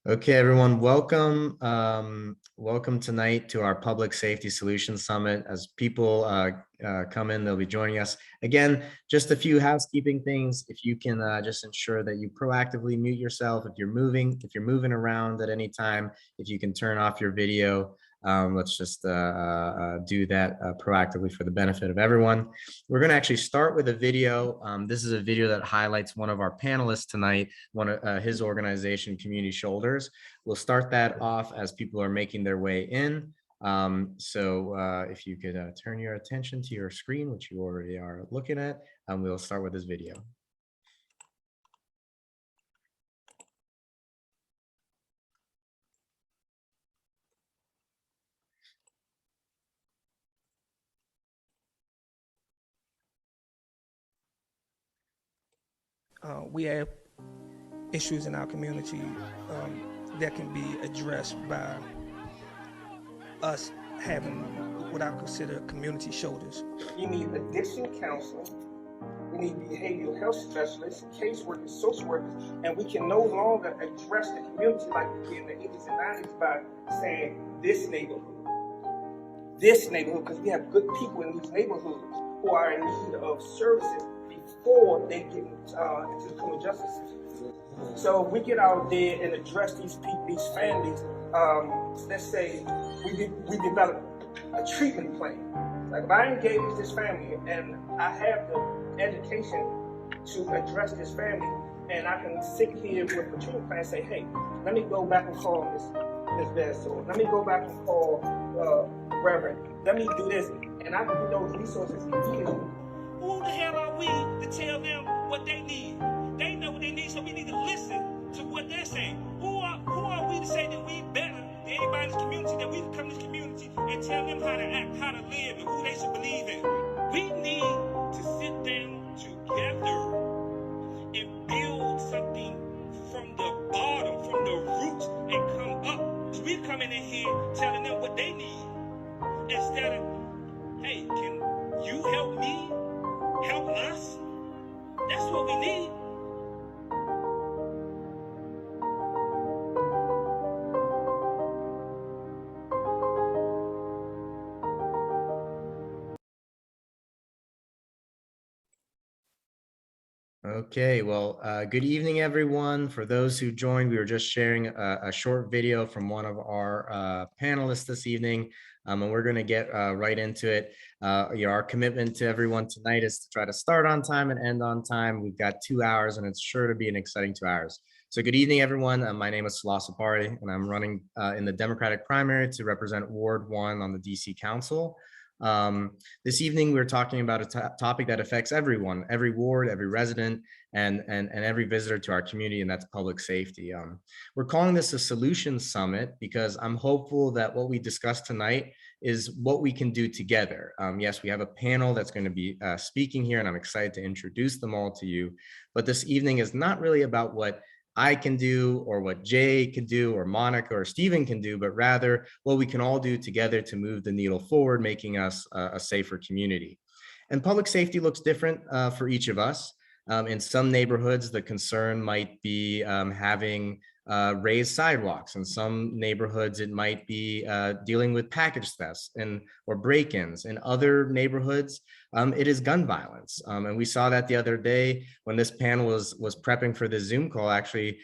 Okay, everyone, welcome. Welcome tonight to our Public Safety Solutions Summit. As people come in, they'll be joining us. Again, just a few housekeeping things. If you can just ensure that you proactively mute yourself if you're moving around at any time, if you can turn off your video. Let's just do that proactively for the benefit of everyone. We're going to actually start with a video. This is a video that highlights one of our panelists tonight, one of his organization, Community Shoulders. We'll start that off as people are making their way in. If you could turn your attention to your screen, which you already are looking at, we'll start with this video. We have issues in our community that can be addressed by us having what I consider community shoulders. You need addiction counseling, we need behavioral health specialists, caseworkers, social workers, and we can no longer address the community like we did in the 80s and 90s by saying this neighborhood, because we have good people in these neighborhoods who are in need of services before they get into the criminal justice system. So we get out there and address these people, these families. Let's say we develop a treatment plan. Like if I engage this family and I have the education to address this family, and I can sit here with a treatment plan and say, hey, let me go back and call Miss Benson. Let me go back and call Reverend. Let me do this, and I can get those resources immediately. Who the hell are we to tell them what they need? They know what they need, so we need to listen to what they're saying. Who are we to say that we better than anybody in this community, that we can come to this community and tell them how to act, how to live, and who they should believe in? We need to sit down together and build something from the bottom, from the roots, and come up. So we're coming in here telling them what they need instead of, hey, can you help me? Help us? That's what we need. Okay, well, good evening, everyone. For those who joined, we were just sharing a short video from one of our panelists this evening, and we're going to get right into it. Our commitment to everyone tonight is to try to start on time and end on time. We've got 2 hours, and it's sure to be an exciting 2 hours. So good evening, everyone. My name is Salah Czapary, and I'm running in the Democratic primary to represent Ward 1 on the DC Council. This evening, we're talking about a topic that affects everyone, every ward, every resident, and every visitor to our community, and that's public safety. We're calling this a solutions summit because I'm hopeful that what we discussed tonight is what we can do together. Yes, we have a panel that's going to be speaking here, and I'm excited to introduce them all to you. But this evening is not really about what I can do or what Jay can do or Monica or Stephen can do, but rather what we can all do together to move the needle forward, making us a safer community. And public safety looks different for each of us. In some neighborhoods, the concern might be having raised sidewalks. In some neighborhoods, it might be dealing with package thefts or break-ins. In other neighborhoods, it is gun violence. And we saw that the other day when this panel was prepping for the Zoom call. Actually,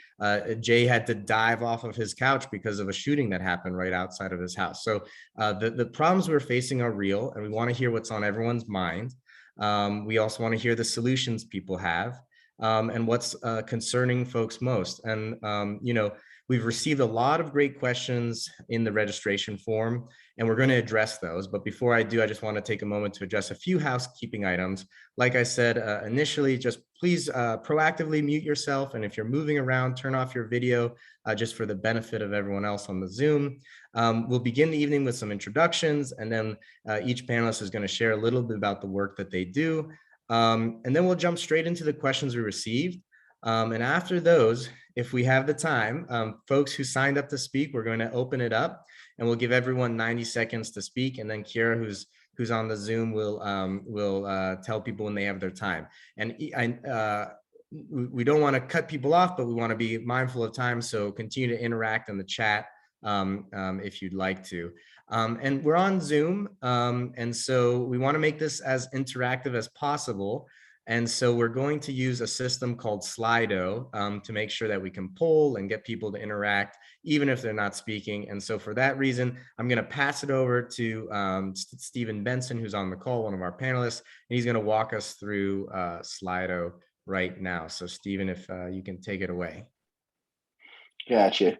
Jay had to dive off of his couch because of a shooting that happened right outside of his house. So the problems we're facing are real, and we want to hear what's on everyone's mind. We also want to hear the solutions people have. And what's concerning folks most. And, we've received a lot of great questions in the registration form, and we're going to address those. But before I do, I just want to take a moment to address a few housekeeping items. Like I said initially, just please proactively mute yourself. And if you're moving around, turn off your video just for the benefit of everyone else on the Zoom. We'll begin the evening with some introductions, and then each panelist is going to share a little bit about the work that they do. And then we'll jump straight into the questions we received. And after those, if we have the time, folks who signed up to speak, we're going to open it up and we'll give everyone 90 seconds to speak. And then Kira, who's on the Zoom, will tell people when they have their time. And we don't want to cut people off, but we want to be mindful of time. So continue to interact in the chat if you'd like to. And we're on Zoom. And so we want to make this as interactive as possible. And so we're going to use a system called Slido to make sure that we can poll and get people to interact, even if they're not speaking. And so for that reason, I'm going to pass it over to Stephen Benson, who's on the call, one of our panelists, and he's going to walk us through Slido right now. So Stephen, if you can take it away. Gotcha.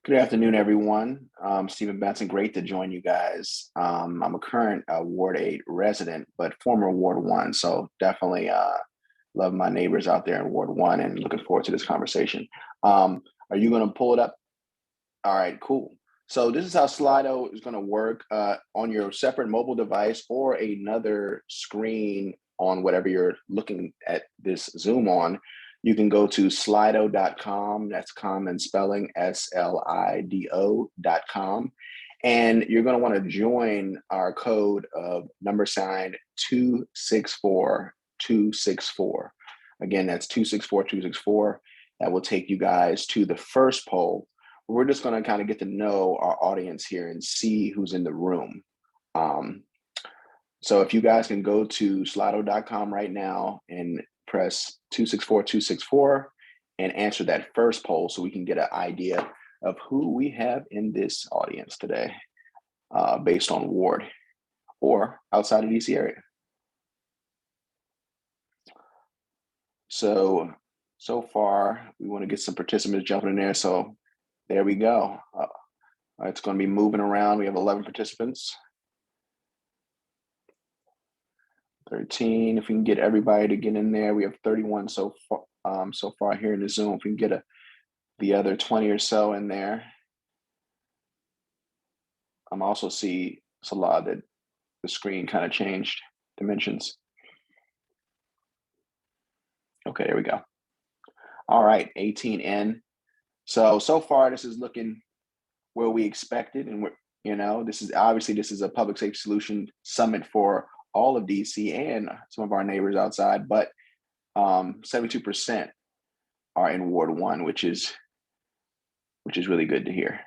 Good afternoon, everyone. Stephen Benson, great to join you guys. I'm a current Ward 8 resident, but former Ward 1, so definitely love my neighbors out there in Ward 1 and looking forward to this conversation. Are you gonna pull it up? All right, cool. So this is how Slido is gonna work on your separate mobile device or another screen on whatever you're looking at this Zoom on. You can go to slido.com, that's common spelling, SLIDO.com. And you're gonna wanna join our code of #264-264. Again, that's 264-264. That will take you guys to the first poll. We're just gonna kind of get to know our audience here and see who's in the room. So if you guys can go to slido.com right now and press 264-264 and answer that first poll so we can get an idea of who we have in this audience today based on ward or outside of DC area. So far, we want to get some participants jumping in there. So there we go. It's going to be moving around. We have 11 participants. 13, if we can get everybody to get in there. We have 31 so far here in the Zoom. If we can get the other 20 or so in there. I'm also see, Salah, that the screen kind of changed dimensions. Okay, there we go. All right, 18 in. So far this is looking where we expected, and this is a public safety solution summit for all of DC and some of our neighbors outside, but 72% are in Ward 1, which is really good to hear.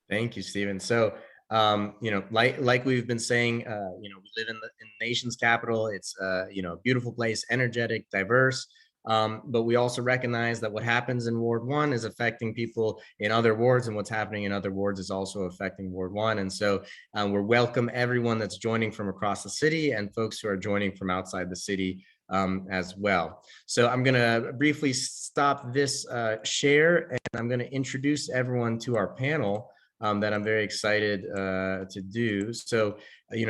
Thank you, Stephen. So, like we've been saying, we live in the nation's capital. It's a beautiful place, energetic, diverse. But we also recognize that what happens in Ward 1 is affecting people in other wards, and what's happening in other wards is also affecting Ward 1. And so we're welcome everyone that's joining from across the city and folks who are joining from outside the city as well. So I'm going to briefly stop this share, and I'm going to introduce everyone to our panel that I'm very excited to do. So,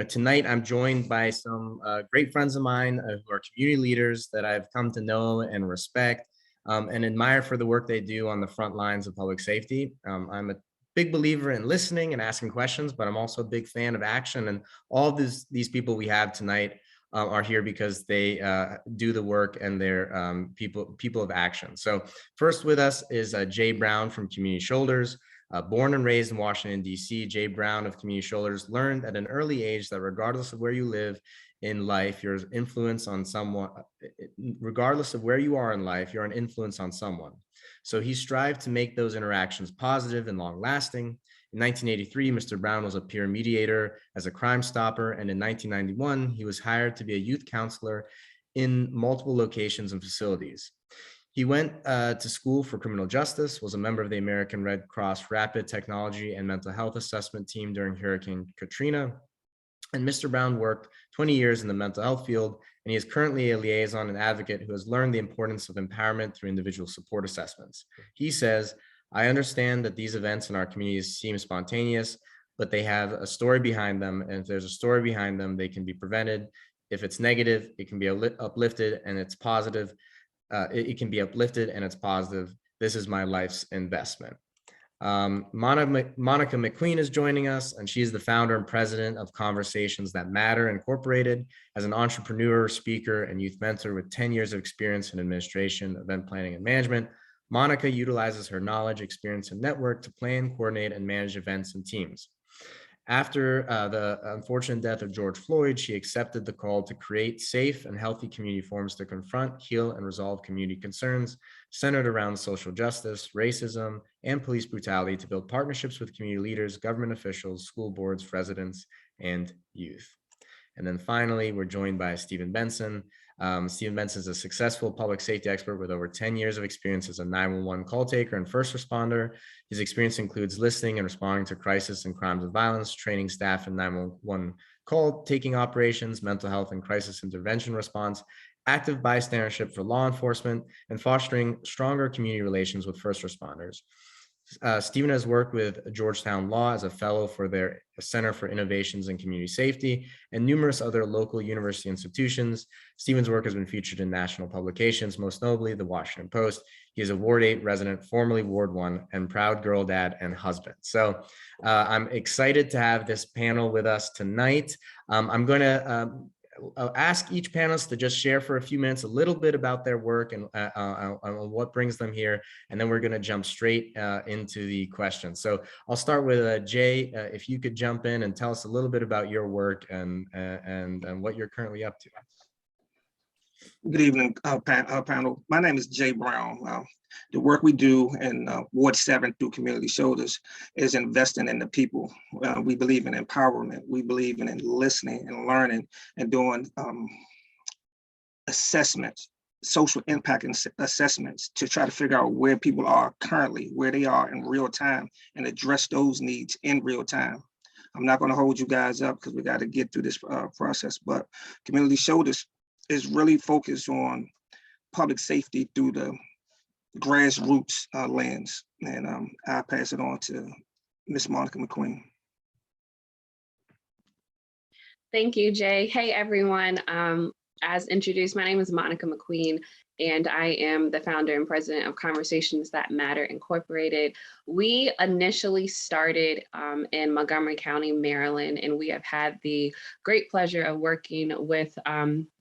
tonight I'm joined by some great friends of mine who are community leaders that I've come to know and respect and admire for the work they do on the front lines of public safety. I'm a big believer in listening and asking questions, but I'm also a big fan of action. And all of these people we have tonight are here because they do the work and they're people of action. So first with us is Jay Brown from Community Shoulders. Born and raised in Washington, D.C., Jay Brown of Community Shoulders learned at an early age that regardless of where you live in life, your influence on someone, regardless of where you are in life, you're an influence on someone. So he strived to make those interactions positive and long lasting. In 1983, Mr. Brown was a peer mediator as a Crime Stopper, and in 1991, he was hired to be a youth counselor in multiple locations and facilities. He went to school for criminal justice, was a member of the American Red Cross Rapid Technology and Mental Health Assessment Team during Hurricane Katrina. And Mr. Brown worked 20 years in the mental health field, and he is currently a liaison and advocate who has learned the importance of empowerment through individual support assessments. He says, "I understand that these events in our communities seem spontaneous, but they have a story behind them. And if there's a story behind them, they can be prevented. If it's negative, it can be uplifted, and it's positive. It can be uplifted and it's positive. This is my life's investment." Monica McQueen is joining us, and she is the founder and president of Conversations That Matter Incorporated. As an entrepreneur, speaker, and youth mentor with 10 years of experience in administration, event planning, and management, Monica utilizes her knowledge, experience, and network to plan, coordinate, and manage events and teams. After the unfortunate death of George Floyd, she accepted the call to create safe and healthy community forums to confront, heal, and resolve community concerns centered around social justice, racism, and police brutality to build partnerships with community leaders, government officials, school boards, residents, and youth. And then finally, we're joined by Stephen Benson. Stephen Benson is a successful public safety expert with over 10 years of experience as a 911 call taker and first responder. His experience includes listening and responding to crisis and crimes of violence, training staff in 911 call taking operations, mental health and crisis intervention response, active bystandership for law enforcement, and fostering stronger community relations with first responders. Stephen has worked with Georgetown Law as a fellow for their Center for Innovations in Community Safety and numerous other local university institutions. Stephen's work has been featured in national publications, most notably the Washington Post. He is a Ward 8 resident, formerly Ward 1, and proud girl dad and husband. So I'm excited to have this panel with us tonight. I'm going to I'll ask each panelist to just share for a few minutes a little bit about their work and what brings them here, and then we're going to jump straight into the questions. So I'll start with Jay. If you could jump in and tell us a little bit about your work and what you're currently up to. Good evening, panel. My name is Jay Brown. The work we do in Ward 7 through Community Shoulders is investing in the people. We believe in empowerment. We believe in listening and learning and doing assessments, social impact assessments to try to figure out where people are currently, where they are in real time, and address those needs in real time. I'm not going to hold you guys up because we got to get through this process, but Community Shoulders is really focused on public safety through the grassroots lens. And I'll pass it on to Miss Monica McQueen. Thank you, Jay. Hey, everyone. As introduced, my name is Monica McQueen, and I am the founder and president of Conversations That Matter Incorporated. We initially started in Montgomery County, Maryland, and we have had the great pleasure of working with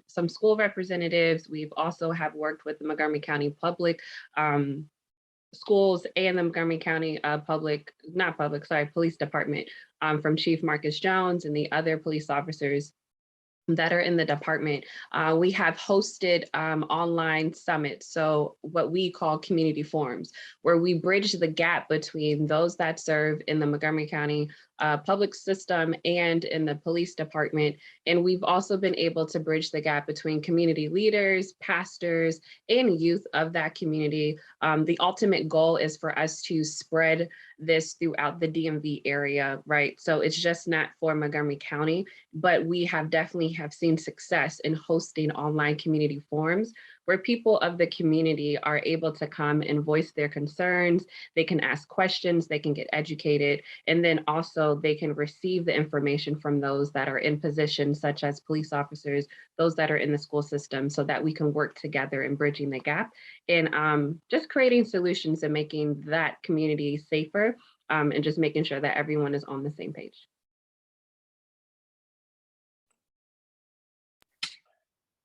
some school representatives. We've also have worked with the Montgomery County Public Schools and the Montgomery County Police Department from Chief Marcus Jones and the other police officers that are in the department. We have hosted online summits, so what we call community forums, where we bridge the gap between those that serve in the Montgomery County public system and in the police department. And we've also been able to bridge the gap between community leaders, pastors, and youth of that community. The ultimate goal is for us to spread this throughout the DMV area, right? So it's just not for Montgomery County, but we have definitely have seen success in hosting online community forums where people of the community are able to come and voice their concerns. They can ask questions, they can get educated, and then also they can receive the information from those that are in positions such as police officers, those that are in the school system, so that we can work together in bridging the gap and just creating solutions and making that community safer and just making sure that everyone is on the same page.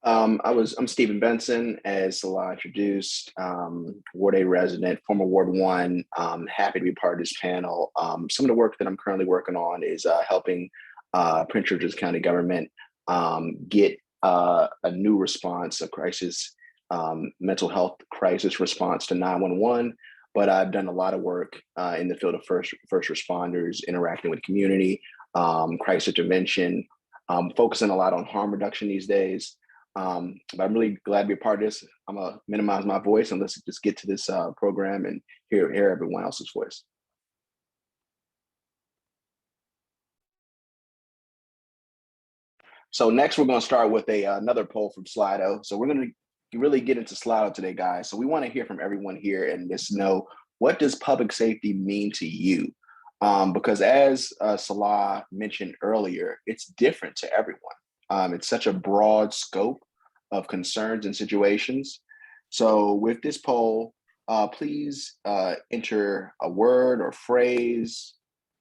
I'm Stephen Benson, as Salah introduced, Ward 8 resident, former Ward 1. Happy to be part of this panel. Some of the work that I'm currently working on is helping Prince George's County government get a new response, a crisis, mental health crisis response to 911. But I've done a lot of work in the field of first responders, interacting with community, crisis intervention, focusing a lot on harm reduction these days. But I'm really glad to be a part of this. I'm gonna minimize my voice and let's just get to this program and hear everyone else's voice. So next we're gonna start with another poll from Slido. So we're gonna really get into Slido today, guys. So we wanna hear from everyone here and just know, what does public safety mean to you? Because as Salah mentioned earlier, it's different to everyone. It's such a broad scope of concerns and situations. So with this poll, please enter a word or phrase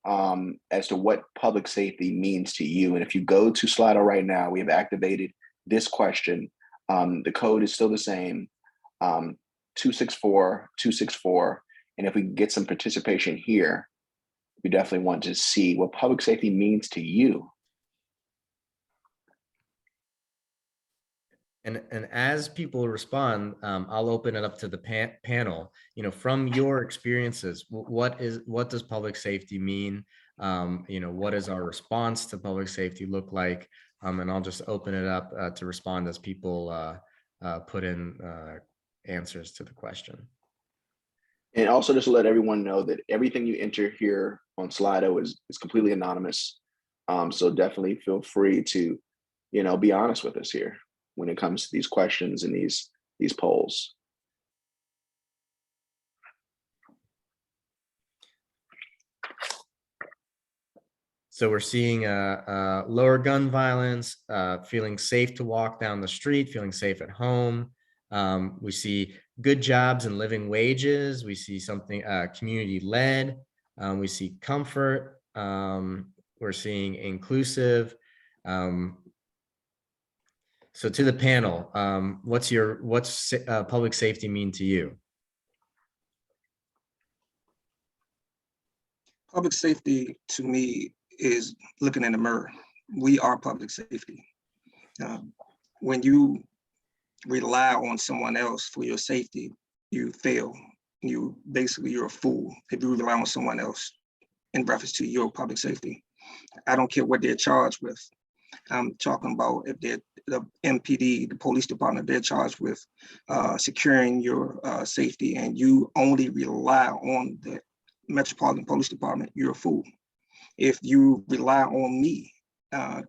as to what public safety means to you. And if you go to Slido right now, we have activated this question. The code is still the same, 264-264. And if we can get some participation here, we definitely want to see what public safety means to you. And as people respond, I'll open it up to the panel. You know, from your experiences, what does public safety mean? You know, what does our response to public safety look like? And I'll just open it up to respond as people put in answers to the question. And also just to let everyone know that everything you enter here on Slido is completely anonymous. So definitely feel free to, you know, be honest with us here when it comes to these questions and these polls. So we're seeing lower gun violence, feeling safe to walk down the street, feeling safe at home. We see good jobs and living wages. We see something community-led. We see comfort. We're seeing inclusive. So to the panel, what's public safety mean to you? Public safety to me is looking in the mirror. We are public safety. When you rely on someone else for your safety, you fail. You're a fool if you rely on someone else in reference to your public safety. I don't care what they're charged with. I'm talking about if they're the MPD, the police department, they're charged with securing your safety, and you only rely on the Metropolitan Police Department, you're a fool. If you rely on me,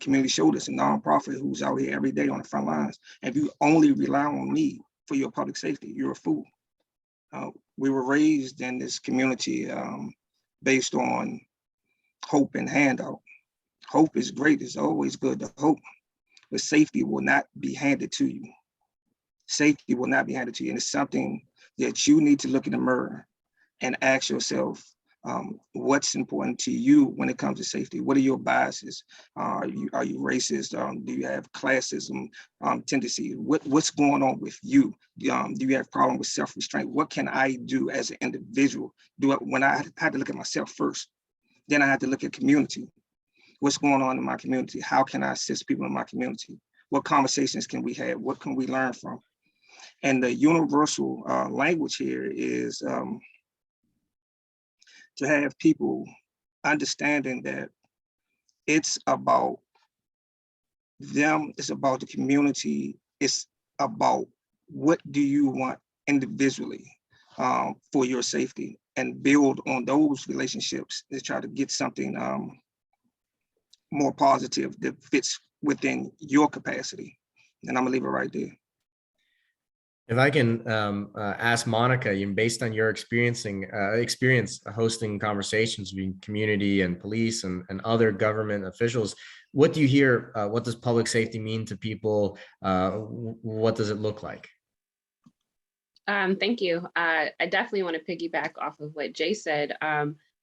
Community Shoulders, a nonprofit who's out here every day on the front lines, and if you only rely on me for your public safety, you're a fool. We were raised in this community based on hope and handout. Hope is great, it's always good to hope, but safety will not be handed to you. Safety will not be handed to you, and it's something that you need to look in the mirror and ask yourself, what's important to you when it comes to safety? What are your biases? Are you racist? Do you have classism tendencies? What's going on with you? Do you have problem with self-restraint? What can I do as an individual? When I had to look at myself first, then I had to look at community. What's going on in my community? How can I assist people in my community? What conversations can we have? What can we learn from? And the universal language here is to have people understanding that it's about them, it's about the community, it's about what do you want individually for your safety, and build on those relationships to try to get something more positive that fits within your capacity. And I'm gonna leave it right there. If I can ask Monica, based on your experience hosting conversations between community and police and other government officials, what do you hear? What does public safety mean to people? What does it look like? Thank you. I definitely want to piggyback off of what Jay said.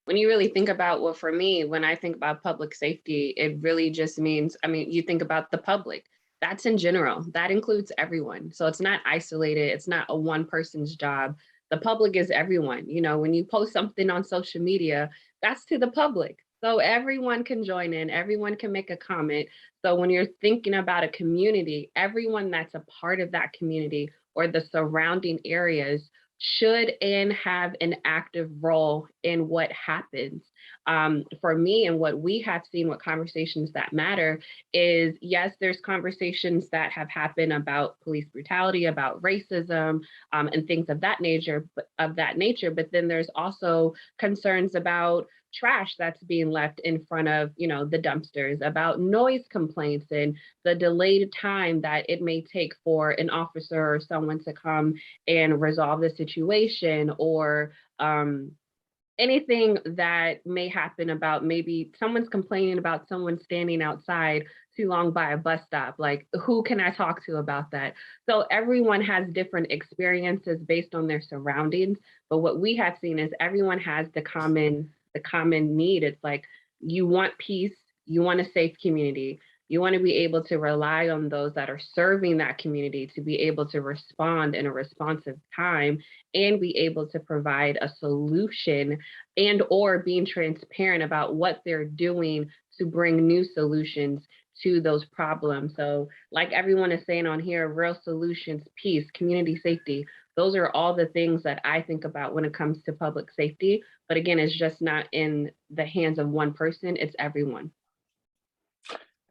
When you really think about, well, for me, when I think about public safety, it really just means, you think about the public. That's in general, that includes everyone. So it's not isolated, it's not a one person's job. The public is everyone. When you post something on social media, that's to the public. So everyone can join in, everyone can make a comment. So when you're thinking about a community, everyone that's a part of that community or the surrounding areas should and have an active role in what happens. For me, and what we have seen with Conversations That Matter is, yes, there's conversations that have happened about police brutality, about racism, and things of that nature. But then there's also concerns about trash that's being left in front of, the dumpsters, about noise complaints and the delayed time that it may take for an officer or someone to come and resolve the situation, or anything that may happen about maybe someone's complaining about someone standing outside too long by a bus stop. Like, who can I talk to about that? So everyone has different experiences based on their surroundings. But what we have seen is everyone has the common need. It's like, you want peace, you want a safe community. You want to be able to rely on those that are serving that community to be able to respond in a responsive time and be able to provide a solution and or being transparent about what they're doing to bring new solutions to those problems. So like everyone is saying on here, real solutions, peace, community safety, those are all the things that I think about when it comes to public safety. But again, it's just not in the hands of one person, it's everyone.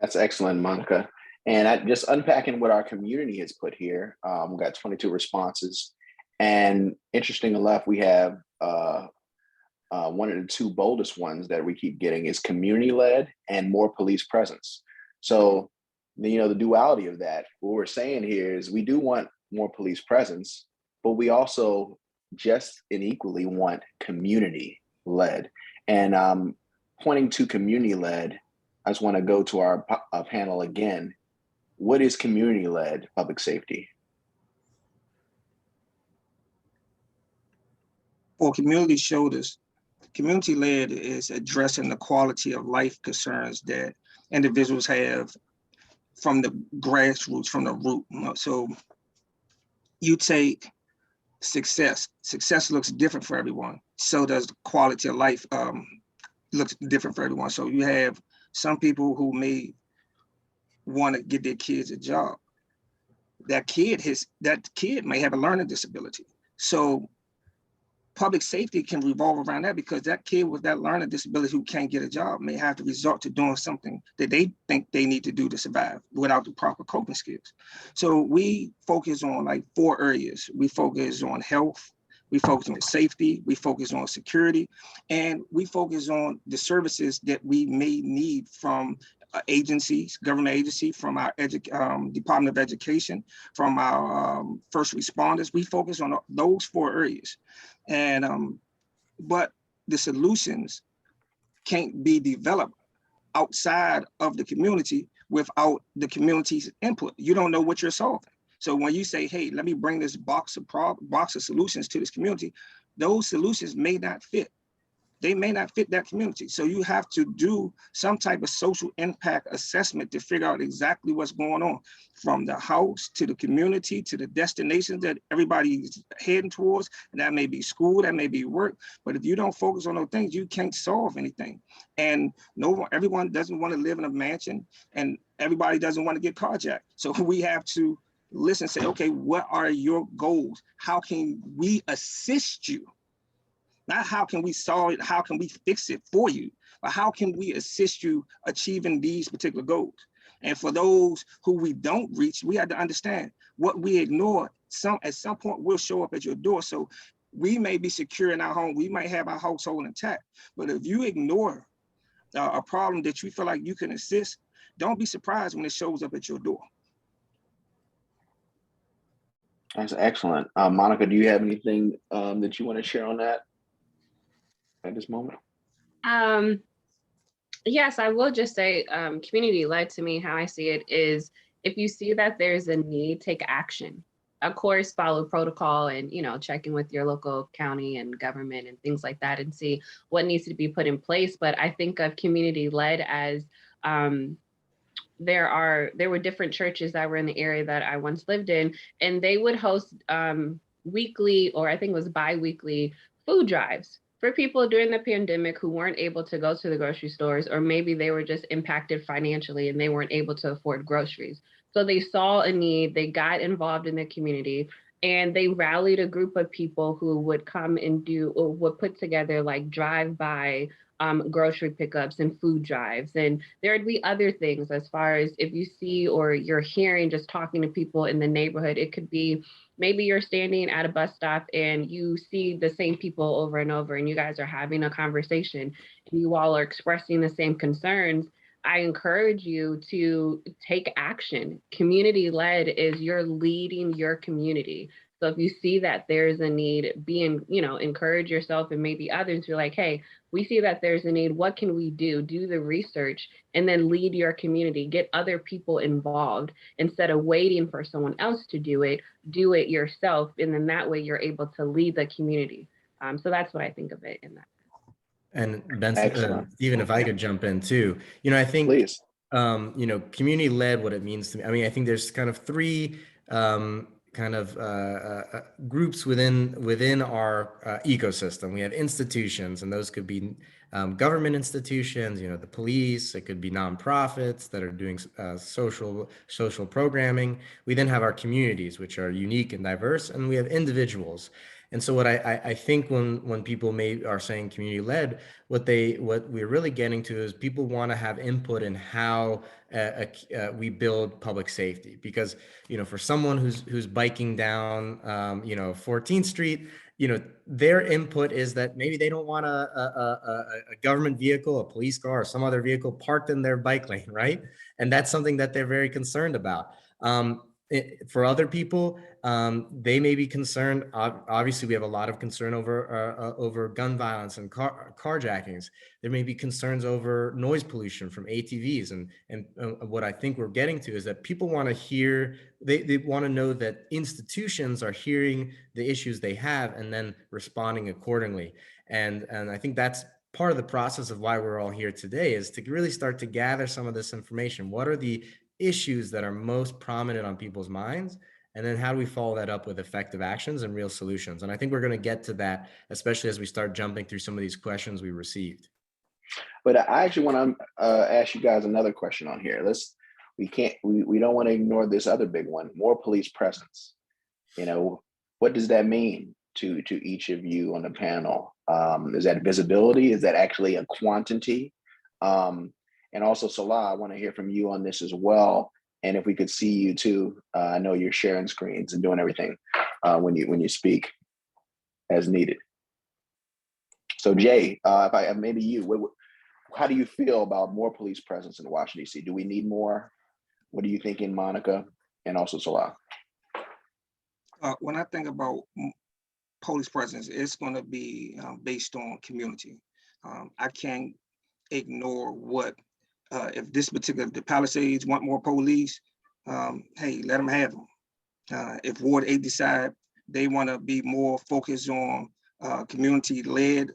That's excellent, Monica. And just unpacking what our community has put here, we got 22 responses. And interesting enough, we have one of the two boldest ones that we keep getting is community-led and more police presence. So, the duality of that, what we're saying here is we do want more police presence, but we also just and equally want community-led. And pointing to community-led, I just want to go to our panel again. What is community-led public safety? Well, community shoulders, community-led is addressing the quality of life concerns that individuals have from the grassroots, from the root. So you take success. Success looks different for everyone. So does the quality of life looks different for everyone. So you have some people who may want to get their kids a job. That kid may have a learning disability. So public safety can revolve around that, because that kid with that learning disability who can't get a job may have to resort to doing something that they think they need to do to survive without the proper coping skills. So we focus on like 4 areas. We focus on health, we focus on safety, we focus on security, and we focus on the services that we may need from agencies, government agency, from our Department of Education, from our first responders. We focus on those 4 areas. And but the solutions can't be developed outside of the community without the community's input. You don't know what you're solving. So when you say, hey, let me bring this box of solutions to this community, those solutions may not fit. They may not fit that community. So you have to do some type of social impact assessment to figure out exactly what's going on, from the house to the community to the destinations that everybody's heading towards. And that may be school, that may be work. But if you don't focus on those things, you can't solve anything. And everyone doesn't want to live in a mansion, and everybody doesn't want to get carjacked. So we have to listen and say, okay, what are your goals? How can we assist you? Not how can we solve it, how can we fix it for you, but how can we assist you achieving these particular goals? And for those who we don't reach, we have to understand what we ignore at some point will show up at your door. So we may be secure in our home, we might have our household intact, but if you ignore a problem that you feel like you can assist, don't be surprised when it shows up at your door. That's excellent. Monica, do you have anything that you want to share on that at this moment? Yes, I will just say community-led, to me, how I see it is, if you see that there's a need, take action. Of course, follow protocol and, checking with your local county and government and things like that and see what needs to be put in place. But I think of community-led as there were different churches that were in the area that I once lived in, and they would host weekly, or I think it was bi-weekly, food drives for people during the pandemic who weren't able to go to the grocery stores, or maybe they were just impacted financially and they weren't able to afford groceries. So they saw a need, they got involved in the community, and they rallied a group of people who would come and do, or would put together like drive-by grocery pickups and food drives. And there would be other things, as far as if you see or you're hearing, just talking to people in the neighborhood. It could be maybe you're standing at a bus stop and you see the same people over and over, and you guys are having a conversation and you all are expressing the same concerns. I encourage you to take action. Community-led is you're leading your community. So if you see that there's a need, encourage yourself and maybe others. You're like, hey, we see that there's a need. What can we do? Do the research and then lead your community. Get other people involved instead of waiting for someone else to do it yourself. And then that way you're able to lead the community. So that's what I think of it in that. And Benson, Stephen, if I could jump in too, I think Please. Community led, what it means to me. I mean, I think there's kind of three groups within our ecosystem. We have institutions, and those could be government institutions, the police. It could be nonprofits that are doing social programming. We then have our communities, which are unique and diverse, and we have individuals. And so what I think when people are saying community led, what we're really getting to is people want to have input in how we build public safety. Because for someone who's biking down 14th Street, their input is that maybe they don't want a government vehicle, a police car, or some other vehicle parked in their bike lane, right? And that's something that they're very concerned about. For other people, they may be concerned. Obviously, we have a lot of concern over gun violence and carjackings. There may be concerns over noise pollution from ATVs, and what I think we're getting to is that people want to hear. They want to know that institutions are hearing the issues they have and then responding accordingly. And I think that's part of the process of why we're all here today, is to really start to gather some of this information. What are the issues that are most prominent on people's minds? And then how do we follow that up with effective actions and real solutions? And I think we're going to get to that, especially as we start jumping through some of these questions we received. But I actually want to ask you guys another question on here. We don't want to ignore this other big one, more police presence. What does that mean to each of you on the panel? Is that visibility? Is that actually a quantity? And also, Salah, I want to hear from you on this as well. And if we could see you too, I know you're sharing screens and doing everything when you speak as needed. So Jay, maybe you, how do you feel about more police presence in Washington, D.C.? Do we need more? What are you thinking, Monica, and also Salah? When I think about police presence, it's going to be based on community. I can't ignore what, if the Palisades want more police, hey, let them have them. If Ward 8 decide they want to be more focused on community-led,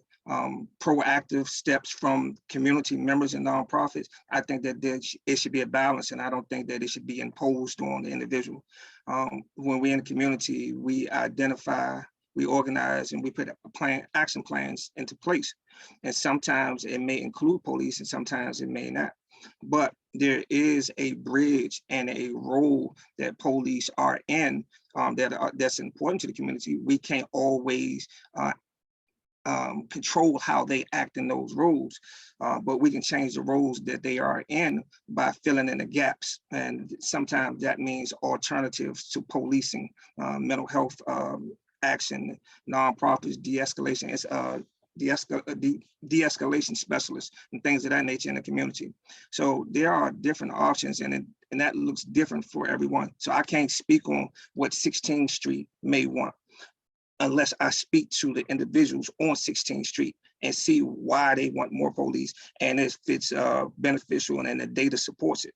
proactive steps from community members and nonprofits, I think that it should be a balance, and I don't think that it should be imposed on the individual. When we're in the community, we identify, we organize, and we put action plans into place. And sometimes it may include police and sometimes it may not. But there is a bridge and a role that police are in that's important to the community. We can't always control how they act in those roles, but we can change the roles that they are in by filling in the gaps. And sometimes that means alternatives to policing, mental health action, nonprofits, de-escalation, de-escalation specialists, and things of that nature in the community. So there are different options, and that looks different for everyone. So I can't speak on what 16th Street may want unless I speak to the individuals on 16th Street and see why they want more police and if it's beneficial and the data supports it,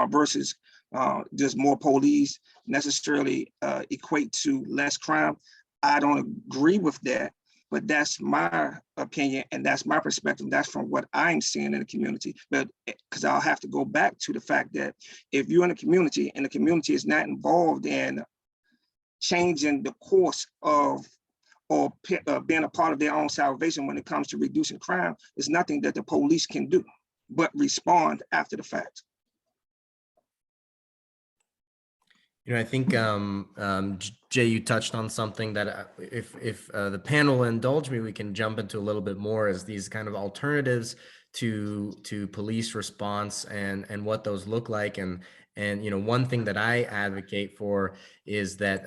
versus just more police necessarily equate to less crime. I don't agree with that, but that's my opinion and that's my perspective. That's from what I'm seeing in the community. But because I'll have to go back to the fact that if you're in a community and the community is not involved in changing the course of or being a part of their own salvation when it comes to reducing crime, there's nothing that the police can do but respond after the fact. I think Jay, you touched on something that if the panel will indulge me, we can jump into a little bit more as these kind of alternatives to police response and what those look like. And one thing that I advocate for is that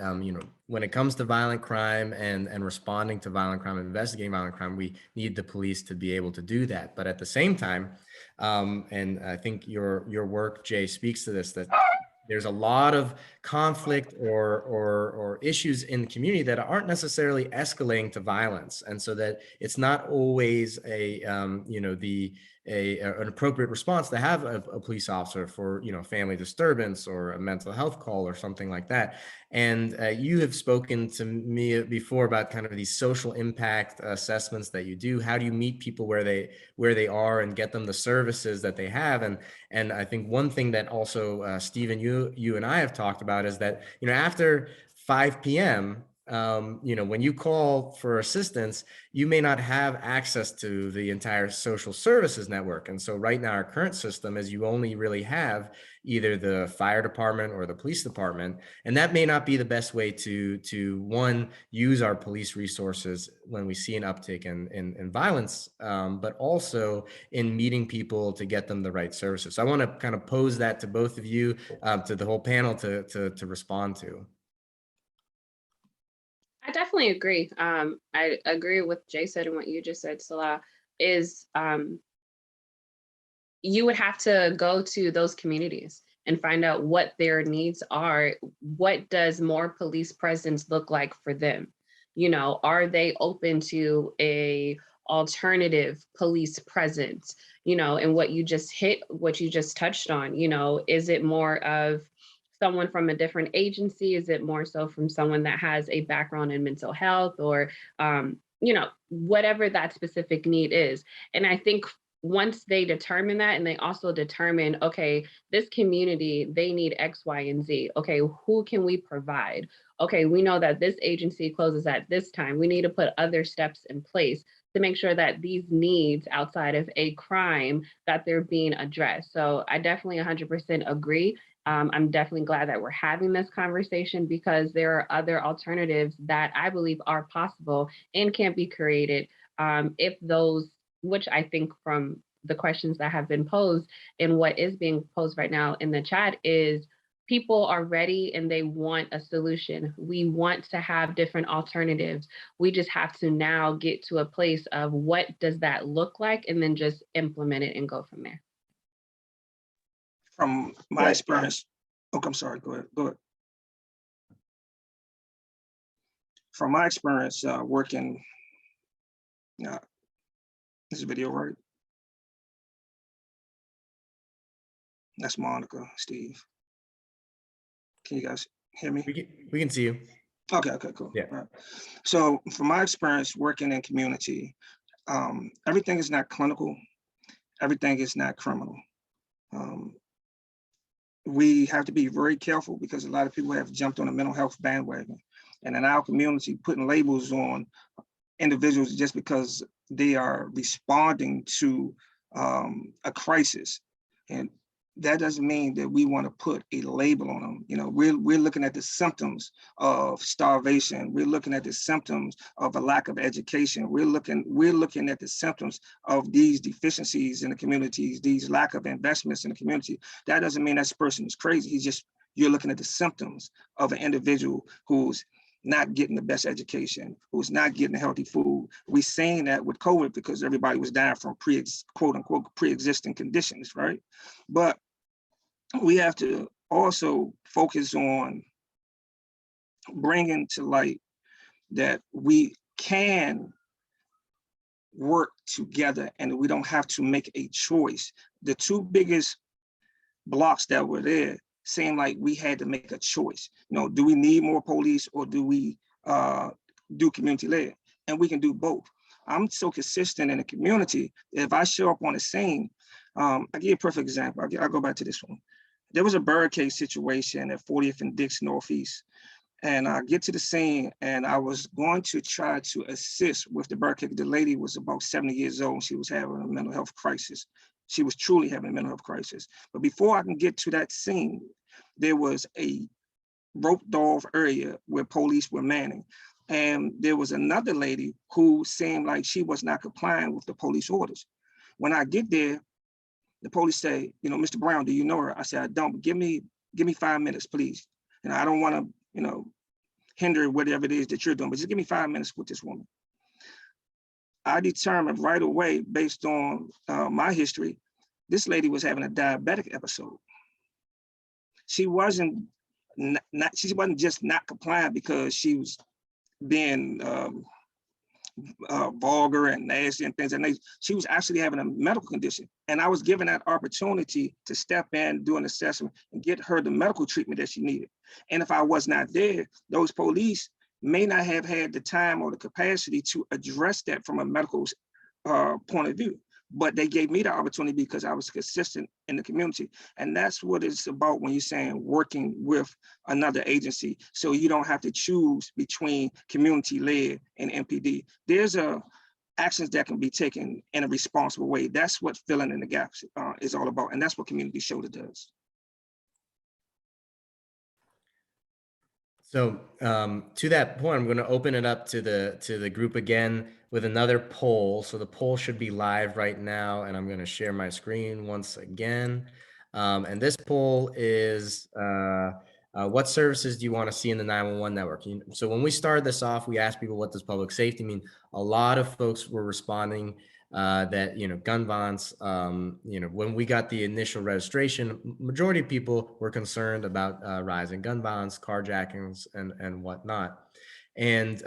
when it comes to violent crime and responding to violent crime, investigating violent crime, we need the police to be able to do that. But at the same time, and I think your work, Jay, speaks to this, that there's a lot of conflict or issues in the community that aren't necessarily escalating to violence, and so that it's not always an appropriate response to have a police officer for family disturbance or a mental health call or something like that. And you have spoken to me before about kind of these social impact assessments that you do. How do you meet people where they are and get them the services that they have? And I think one thing that also Stephen, you and I have talked about is that, you know, after 5 p.m., you know, when you call for assistance, you may not have access to the entire social services network. And so right now, our current system is you only really have either the fire department or the police department. And that may not be the best way to one, use our police resources when we see an uptick in violence, but also in meeting people to get them the right services. So I want to kind of pose that to both of you, to the whole panel to respond to. I definitely agree. I agree with what Jay said and what you just said, Salah, is you would have to go to those communities and find out what their needs are. What does more police presence look like for them? You know, are they open to a alternative police presence? You know, and what you just touched on, you know, is it more of someone from a different agency? Is it more so from someone that has a background in mental health or, you know, whatever that specific need is? And I think once they determine that, and they also determine, okay, this community, they need X, Y, and Z. Okay, who can we provide? Okay, we know that this agency closes at this time. We need to put other steps in place to make sure that these needs outside of a crime, that they're being addressed. So I definitely 100% agree. I'm definitely glad that we're having this conversation, because there are other alternatives that I believe are possible and can be created if those, which I think from the questions that have been posed and what is being posed right now in the chat is people are ready and they want a solution. We want to have different alternatives. We just have to now get to a place of what does that look like, and then just implement it and go from there. From my experience, I'm sorry, go ahead. From my experience working, this video right? That's Monica, Steve. Can you guys hear me? We can see you. Okay, cool. Yeah. All right. So from my experience working in community, everything is not clinical. Everything is not criminal. We have to be very careful, because a lot of people have jumped on the mental health bandwagon. And in our community, putting labels on individuals just because they are responding to a crisis. And that doesn't mean that we want to put a label on them. You know, we're looking at the symptoms of starvation. We're looking at the symptoms of a lack of education. We're looking at the symptoms of these deficiencies in the communities, these lack of investments in the community. That doesn't mean that person is crazy. You're looking at the symptoms of an individual who's not getting the best education, who's not getting healthy food. We're saying that with COVID because everybody was dying from quote unquote pre-existing conditions, right? But we have to also focus on bringing to light that we can work together and we don't have to make a choice. The two biggest blocks that were there seemed like we had to make a choice. You know, do we need more police or do we do community led? And we can do both. I'm so consistent in the community. If I show up on the scene, I'll give you a perfect example. I'll go back to this one. There was a barricade situation at 40th and Dix Northeast. And I get to the scene and I was going to try to assist with the barricade. The lady was about 70 years old. She was having a mental health crisis. She was truly having a mental health crisis. But before I can get to that scene, there was a roped off area where police were manning. And there was another lady who seemed like she was not complying with the police orders. When I get there, the police say, you know, Mr. Brown, do you know her? I said, I don't, but give me 5 minutes, please. And I don't want to, you know, hinder whatever it is that you're doing, but just give me 5 minutes with this woman. I determined right away, based on my history, this lady was having a diabetic episode. She wasn't just not compliant because she was being vulgar and nasty and things. And she was actually having a medical condition. And I was given that opportunity to step in, do an assessment, and get her the medical treatment that she needed. And if I was not there, those police may not have had the time or the capacity to address that from a medical point of view. But they gave me the opportunity because I was consistent in the community. And that's what it's about when you're saying working with another agency. So you don't have to choose between community-led and MPD. There's actions that can be taken in a responsible way. That's what filling in the gaps is all about. And that's what Community Shoulder does. So to that point, I'm going to open it up to the group again with another poll. So the poll should be live right now, and I'm going to share my screen once again. And this poll is what services do you want to see in the 911 network? So when we started this off, we asked people, what does public safety mean? A lot of folks were responding that, gun violence, when we got the initial registration, majority of people were concerned about rising gun violence, carjackings, and whatnot. And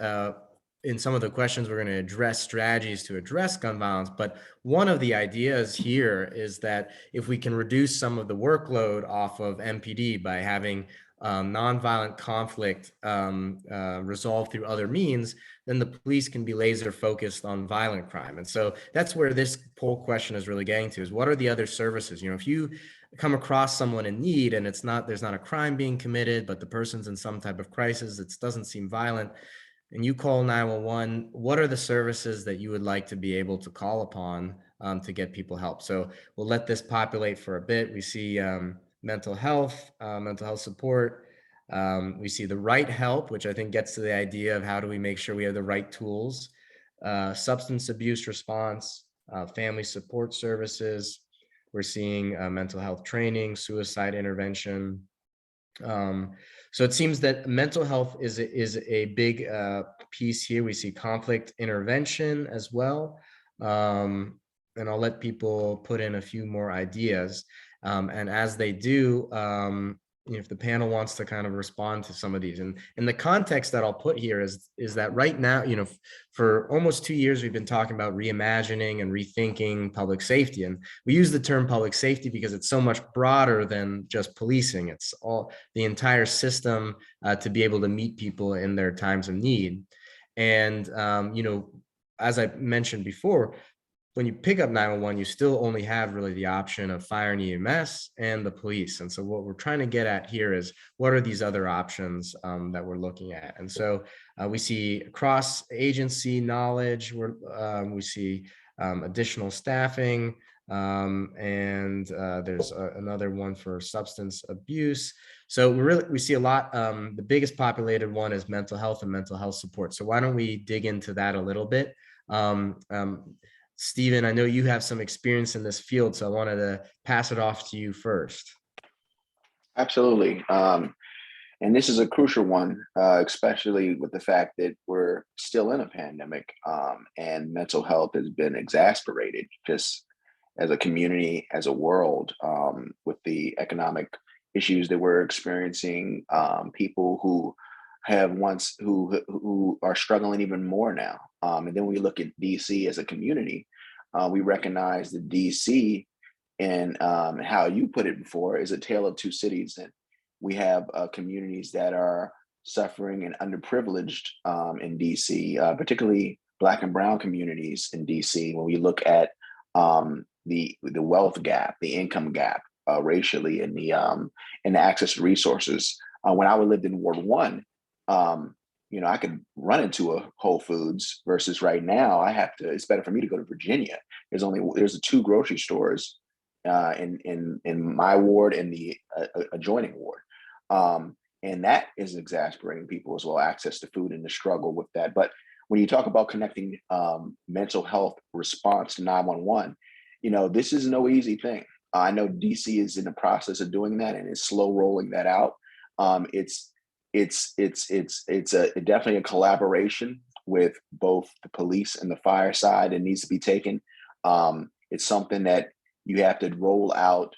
in some of the questions, we're going to address strategies to address gun violence. But one of the ideas here is that if we can reduce some of the workload off of MPD by having nonviolent conflict resolved through other means, then the police can be laser focused on violent crime. And so that's where this poll question is really getting to, is what are the other services? If you come across someone in need and there's not a crime being committed, but the person's in some type of crisis, it doesn't seem violent, and you call 911, what are the services that you would like to be able to call upon to get people help? So we'll let this populate for a bit. We see mental health support. We see the right help, which I think gets to the idea of how do we make sure we have the right tools, substance abuse response, family support services. We're seeing mental health training, suicide intervention. So it seems that mental health is a big piece here. We see conflict intervention as well. And I'll let people put in a few more ideas. And as they do, if the panel wants to kind of respond to some of these, and the context that I'll put here is that right now, for almost 2 years, we've been talking about reimagining and rethinking public safety. And we use the term public safety because it's so much broader than just policing. It's all the entire system to be able to meet people in their times of need. And, as I mentioned before, when you pick up 911, you still only have really the option of fire and EMS and the police. And so what we're trying to get at here is what are these other options that we're looking at? And so we see cross-agency knowledge, we see additional staffing, and there's another one for substance abuse. So we see a lot. The biggest populated one is mental health and mental health support. So why don't we dig into that a little bit? Stephen, I know you have some experience in this field, so I wanted to pass it off to you first. Absolutely. And this is a crucial one, especially with the fact that we're still in a pandemic and mental health has been exacerbated just as a community, as a world, with the economic issues that we're experiencing, people who have who are struggling even more now. And then we look at DC as a community. We recognize that DC, and how you put it before, is a tale of two cities. And we have communities that are suffering and underprivileged in DC, particularly Black and Brown communities in DC. When we look at the wealth gap, the income gap, racially, and the access to resources. When I lived in Ward 1, I could run into a Whole Foods versus right now it's better for me to go to Virginia. There's 2 grocery stores in my ward and the adjoining ward. And that is exasperating people as well, access to food and the struggle with that. But when you talk about connecting mental health response to 911, this is no easy thing. I know DC is in the process of doing that and is slow rolling that out. It's definitely a collaboration with both the police and the fire side. It needs to be taken. It's something that you have to roll out,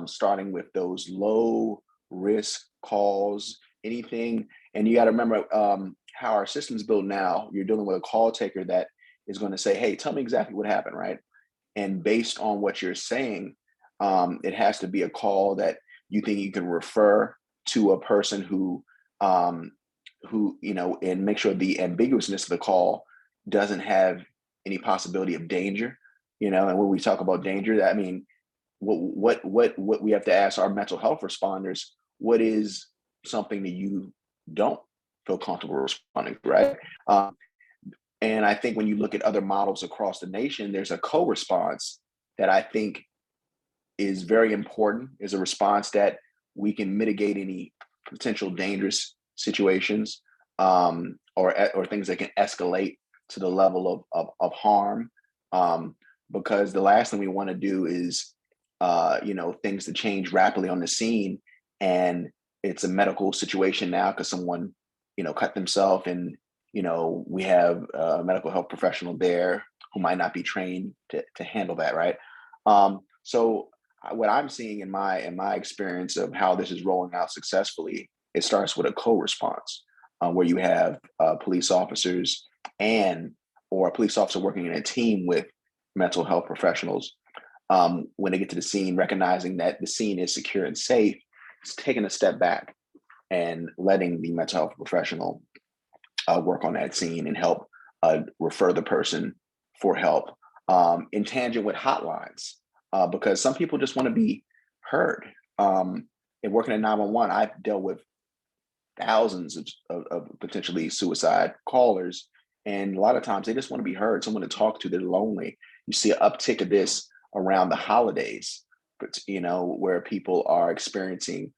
starting with those low risk calls, anything And you got to remember how our system's built now. You're dealing with a call taker that is going to say, hey, tell me exactly what happened, right? And based on what you're saying, it has to be a call that you think you can refer to a person who, and make sure the ambiguousness of the call doesn't have any possibility of danger, and when we talk about danger, I mean, what we have to ask our mental health responders, what is something that you don't feel comfortable responding to, right? And I think when you look at other models across the nation, there's a co-response that I think is very important, is a response that we can mitigate any potential dangerous situations, or things that can escalate to the level of harm. Because the last thing we want to do is, things to change rapidly on the scene, and it's a medical situation now because someone, cut themselves, and we have a medical health professional there who might not be trained to handle that, right? So what I'm seeing in my experience of how this is rolling out successfully, it starts with a co-response, where you have police officers or a police officer working in a team with mental health professionals. When they get to the scene, recognizing that the scene is secure and safe, it's taking a step back and letting the mental health professional work on that scene and help refer the person for help, in tangent with hotlines, because some people just want to be heard. And working at 911, I've dealt with thousands of potentially suicide callers, and a lot of times they just want to be heard, someone to talk to. They're lonely. You see an uptick of this around the holidays, but where people are experiencing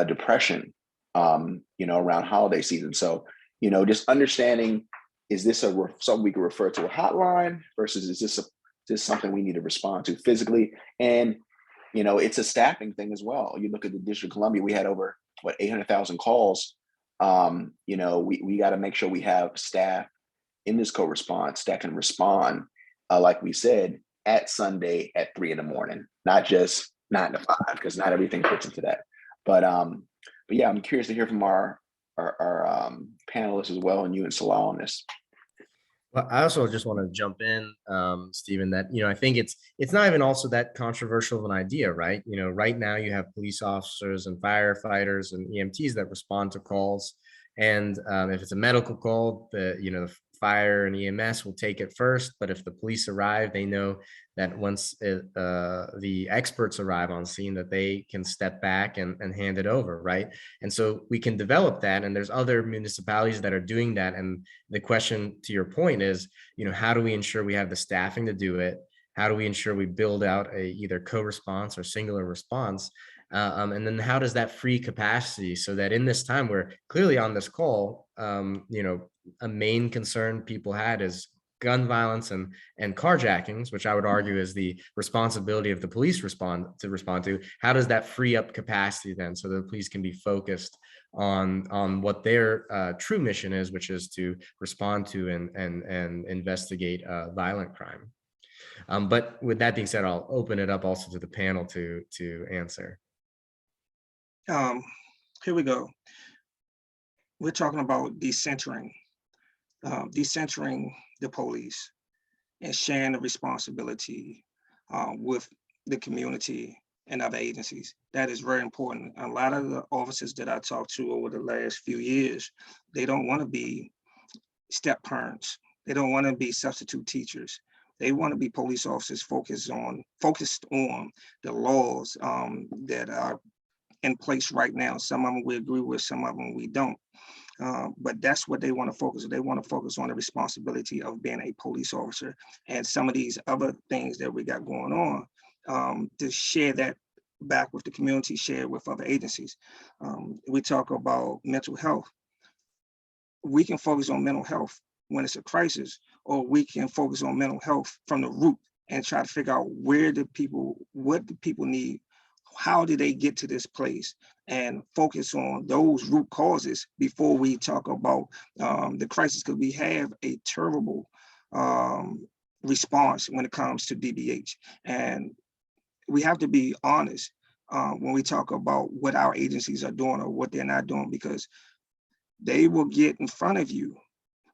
depression, around holiday season. So, just understanding, is this something we can refer to a hotline versus is this something we need to respond to physically? And, it's a staffing thing as well. You look at the District of Columbia, we had over 800,000 calls. We got to make sure we have staff in this co-response that can respond, like we said, at Sunday at 3 a.m, not just 9 to 5, because not everything fits into that. But yeah, I'm curious to hear from our panelists as well, and you and Salah on this. Well, I also just want to jump in, Stephen, that, I think it's not even also that controversial of an idea, right? Right now you have police officers and firefighters and EMTs that respond to calls. And if it's a medical call, the fire and EMS will take it first. But if the police arrive, they know that once the experts arrive on scene, that they can step back and hand it over, right? And so we can develop that. And there's other municipalities that are doing that. And the question, to your point, is, how do we ensure we have the staffing to do it? How do we ensure we build out a either co-response or singular response? And then how does that free capacity so that in this time where clearly on this call, a main concern people had is gun violence and carjackings, which I would argue is the responsibility of the police respond to. How does that free up capacity then so the police can be focused on what their true mission is, which is to respond to and investigate violent crime? But with that being said, I'll open it up also to the panel to answer. Here we go. We're talking about decentering the police and sharing the responsibility with the community and other agencies. That is very important. A lot of the officers that I talked to over the last few years, they don't want to be step parents. They don't want to be substitute teachers. They want to be police officers focused on the laws that are in place right now. Some of them we agree with, some of them we don't. But that's what they want to focus on. They want to focus on the responsibility of being a police officer and some of these other things that we got going on, to share that back with the community, share with other agencies. We talk about mental health. We can focus on mental health when it's a crisis, or we can focus on mental health from the root and try to figure out what do people need, how did they get to this place, and focus on those root causes before we talk about the crisis, because we have a terrible response when it comes to DBH. And we have to be honest when we talk about what our agencies are doing or what they're not doing, because they will get in front of you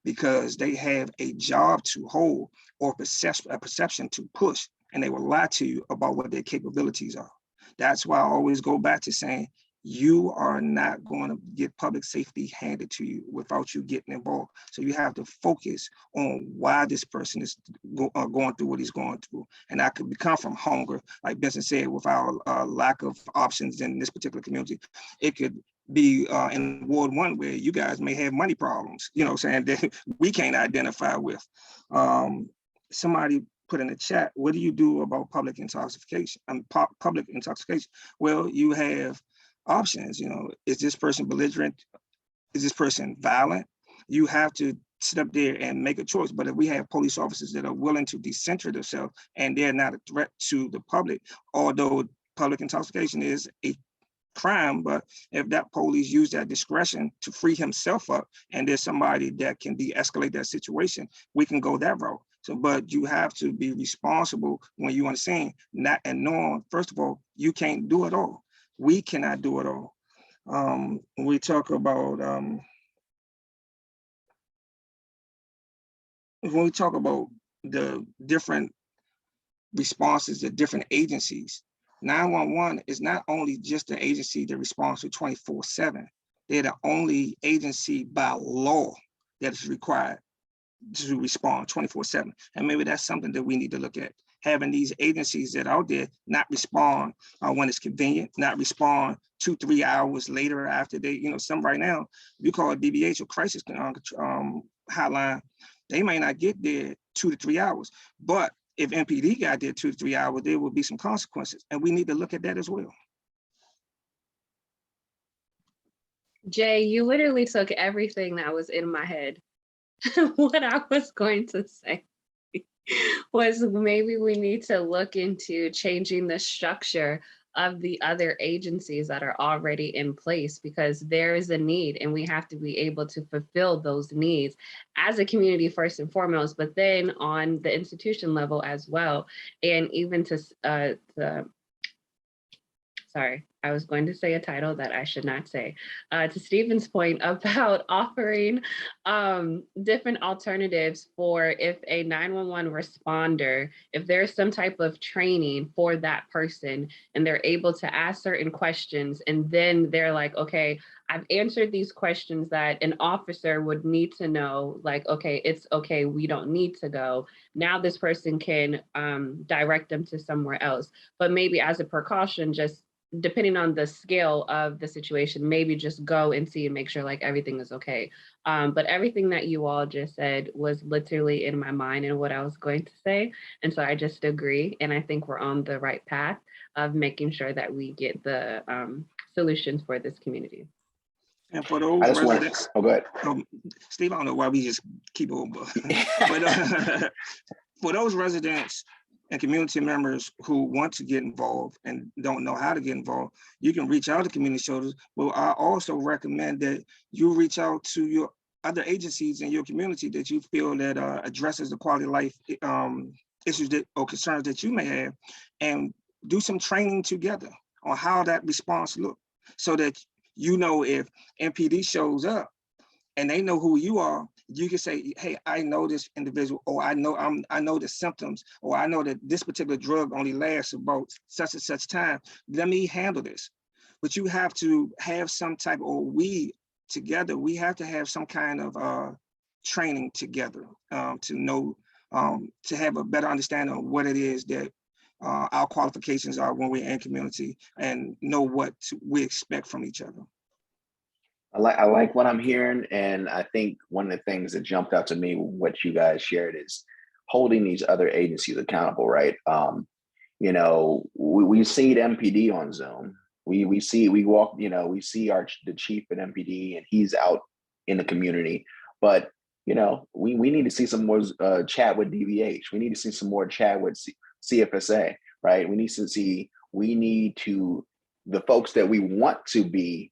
because they have a job to hold or a perception to push, and they will lie to you about what their capabilities are. That's why I always go back to saying, you are not going to get public safety handed to you without you getting involved. So you have to focus on why this person is going through what he's going through. And that could come from hunger, like Benson said, with our lack of options in this particular community. It could be in Ward 1 where you guys may have money problems, you know, saying that we can't identify with. Somebody put in the chat, what do you do about public intoxication? Public intoxication. Well, you have options. You know, is this person belligerent? Is this person violent? You have to sit up there and make a choice. But if we have police officers that are willing to decenter themselves and they're not a threat to the public, although public intoxication is a crime, but if that police use that discretion to free himself up and there's somebody that can de-escalate that situation, we can go that route. So, but you have to be responsible when you're on the scene, not and knowing, first of all, you can't do it all. We cannot do it all. We talk about, when we talk about the different responses, the different agencies, 911 is not only just an agency that responds to 24/7. They're the only agency by law that is required to respond 24/7. And maybe that's something that we need to look at. Having these agencies that are out there not respond when it's convenient, not respond 2-3 hours later after they, you know, some right now, you call it DBH or crisis hotline, they may not get there 2 to 3 hours. But if MPD got there 2 to 3 hours, there will be some consequences. And we need to look at that as well. Jay, you literally took everything that was in my head. What I was going to say was maybe we need to look into changing the structure of the other agencies that are already in place, because there is a need and we have to be able to fulfill those needs as a community first and foremost, but then on the institution level as well. And even to sorry, I was going to say a title that I should not say. To Stephen's point about offering different alternatives for if a 911 responder, if there's some type of training for that person and they're able to ask certain questions and then they're like, okay, I've answered these questions that an officer would need to know, like, okay, it's okay, we don't need to go. Now this person can direct them to somewhere else. But maybe as a precaution, just depending on the scale of the situation, maybe just go and see and make sure like everything is okay. But everything that you all just said was literally in my mind and what I was going to say. And so I just agree. And I think we're on the right path of making sure that we get the solutions for this community. And for those residents, go ahead. Steve, I don't know why we just keep on, but for those residents and community members who want to get involved and don't know how to get involved, you can reach out to community shoulders. But I also recommend that you reach out to your other agencies in your community that you feel that addresses the quality of life issues that or concerns that you may have, and do some training together on how that response looks, so that you know if MPD shows up and they know who you are, you can say, hey, I know this individual, or I know the symptoms, or I know that this particular drug only lasts about such and such time. Let me handle this. But you have to have some type, or we together, we have to have some kind of training together to know, to have a better understanding of what it is that our qualifications are when we're in community, and know what we expect from each other. I like what I'm hearing, and I think one of the things that jumped out to me, what you guys shared, is holding these other agencies accountable, right? You know, we see the MPD on Zoom. We see the chief at MPD, and he's out in the community. But you know, we need to see some more chat with DVH. We need to see some more chat with CFSA, right? We need the folks that we want to be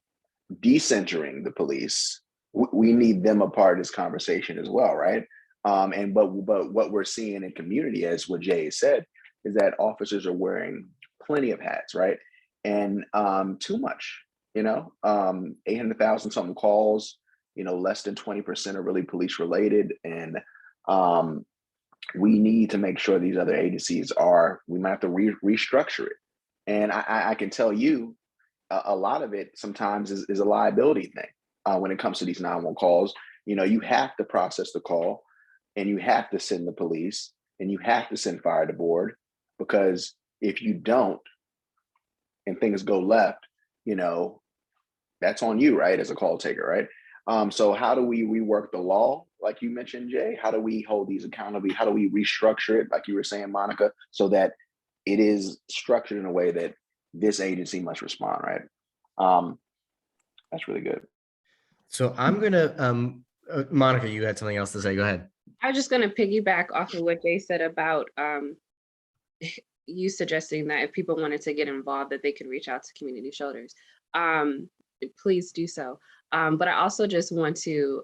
decentering the police, we need them a part of this conversation as well, right? But what we're seeing in community, as what Jay said, is that officers are wearing plenty of hats, right? And too much, you know, 800,000 something calls, less than 20% are really police related. And we need to make sure these other agencies we might have to restructure it. And I can tell you a lot of it sometimes is a liability thing when it comes to these 911 calls. You have to process the call, and you have to send the police, and you have to send fire to board, because if you don't and things go left, that's on you, right? As a call taker, right? So how do we rework the law, like you mentioned, Jay? How do we hold these accountable? How do we restructure it, like you were saying, Monica, so that it is structured in a way that this agency must respond, right? That's really good. So I'm gonna, Monica, you had something else to say. Go ahead. I was just going to piggyback off of what Jay said about you suggesting that if people wanted to get involved, that they could reach out to community shoulders. Please do so. But I also just want to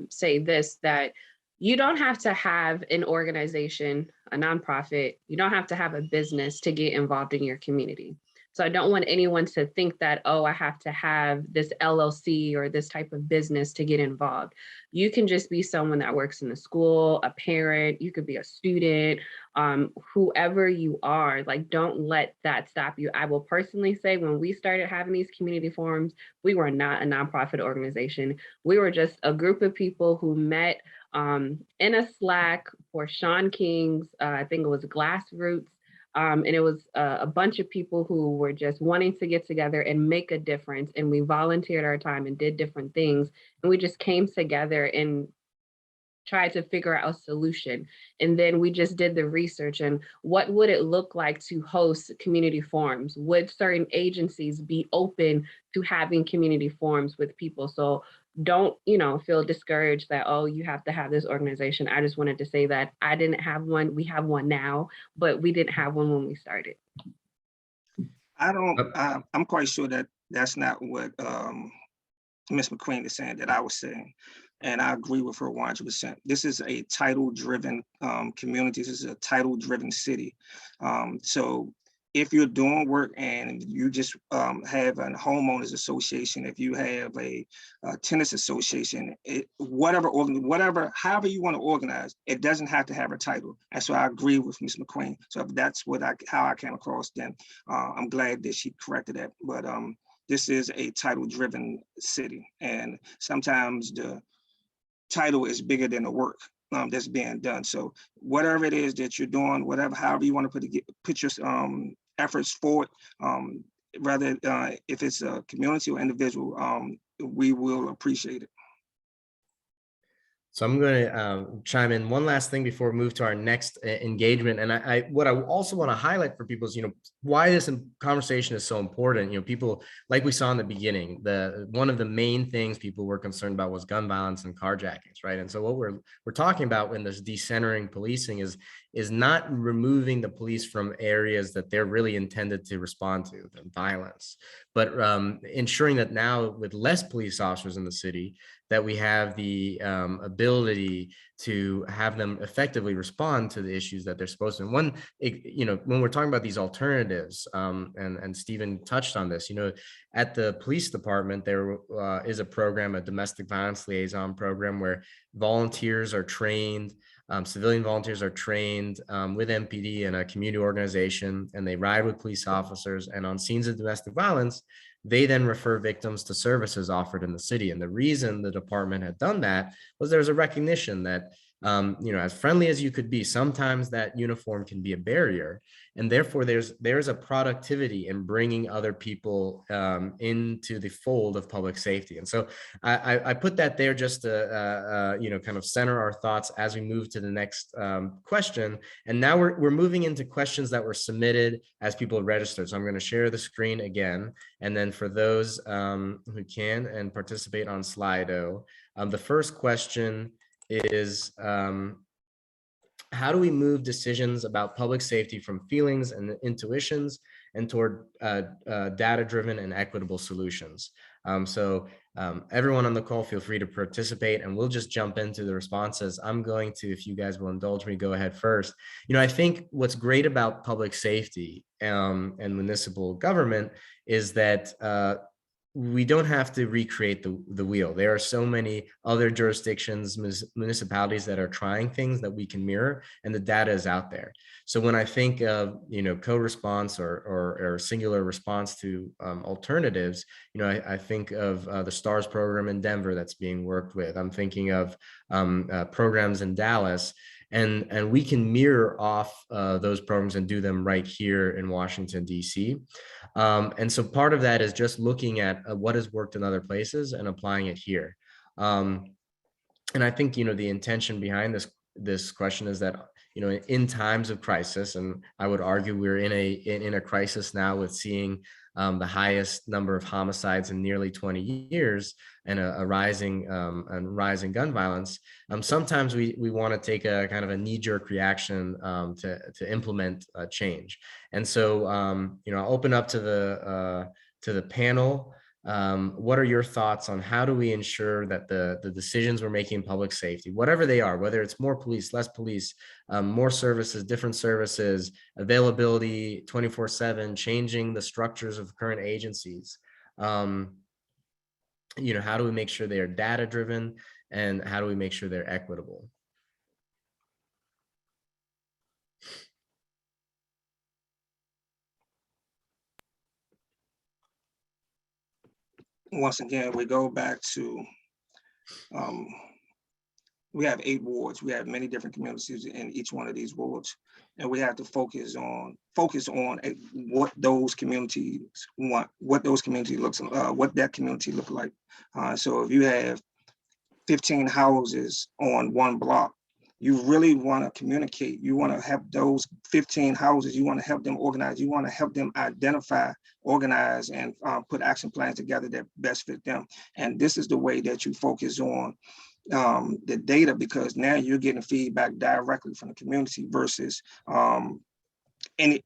say this, that you don't have to have an organization, a nonprofit, you don't have to have a business to get involved in your community. So I don't want anyone to think that, oh, I have to have this LLC or this type of business to get involved. You can just be someone that works in the school, a parent, you could be a student, whoever you are, like, don't let that stop you. I will personally say, when we started having these community forums, we were not a nonprofit organization. We were just a group of people who met in a Slack for Sean King's, I think it was Glassroots. And it was a bunch of people who were just wanting to get together and make a difference. And we volunteered our time and did different things. And we just came together and tried to figure out a solution. And then we just did the research and what would it look like to host community forums? Would certain agencies be open to having community forums with people? So don't, feel discouraged that, oh, you have to have this organization. I just wanted to say that I didn't have one. We have one now, but we didn't have one when we started. I'm quite sure that that's not what Ms. McQueen is saying, that I was saying. And I agree with her 100%. This is a title-driven community. This is a title-driven city. So if you're doing work and you just have a homeowners association, if you have a tennis association, however you want to organize, it doesn't have to have a title. And so I agree with Ms. McQueen. So if that's how I came across, then I'm glad that she corrected that. But this is a title-driven city, and sometimes the title is bigger than the work that's being done. So whatever it is that you're doing, however you want to put your efforts forward, rather if it's a community or individual, we will appreciate it. So I'm going to chime in one last thing before we move to our next engagement. And what I also want to highlight for people is, why this conversation is so important. People, like we saw in the beginning, one of the main things people were concerned about was gun violence and carjackings, right? And so what we're talking about in this decentering policing is not removing the police from areas that they're really intended to respond to, the violence, but ensuring that now with less police officers in the city, that we have the ability to have them effectively respond to the issues that they're supposed to. And when we're talking about these alternatives, and Stephen touched on this, at the police department, there is a program, a domestic violence liaison program, where volunteers are trained, civilian volunteers are trained with MPD and a community organization, and they ride with police officers, and on scenes of domestic violence, they then refer victims to services offered in the city. And the reason the department had done that was there's a recognition that, as friendly as you could be, sometimes that uniform can be a barrier. And therefore there's a productivity in bringing other people into the fold of public safety. And so I put that there just to, kind of center our thoughts as we move to the next question. And now we're moving into questions that were submitted as people registered. So I'm going to share the screen again. And then for those who can and participate on Slido, the first question is, how do we move decisions about public safety from feelings and intuitions and toward data-driven and equitable solutions? So everyone on the call, feel free to participate, and we'll just jump into the responses. I'm going to, if you guys will indulge me, go ahead first. I think what's great about public safety and municipal government is that we don't have to recreate the wheel. There are so many other jurisdictions, municipalities that are trying things that we can mirror, and the data is out there. So when I think of, co-response or singular response to alternatives, I think of the STARS program in Denver that's being worked with. I'm thinking of programs in Dallas, and we can mirror off those programs and do them right here in Washington, D.C. And so part of that is just looking at what has worked in other places and applying it here. And I think, the intention behind this question is that, in times of crisis, and I would argue we're in a crisis now with seeing the highest number of homicides in nearly 20 years and a rising gun violence. Sometimes we want to take a kind of a knee-jerk reaction to implement change. And so, I'll open up to the panel. What are your thoughts on how do we ensure that the decisions we're making in public safety, whatever they are, whether it's more police, less police, more services, different services, availability 24/7, changing the structures of current agencies, how do we make sure they are data driven, and how do we make sure they're equitable? Once again, we go back to, we have 8 wards. We have many different communities in each one of these wards, and we have to focus on what those communities want, what those communities what that community look like. So if you have 15 houses on one block, you really want to communicate. You want to have those 15 houses, you want to help them organize. You want to help them identify, organize, and put action plans together that best fit them. And this is the way that you focus on the data, because now you're getting feedback directly from the community versus any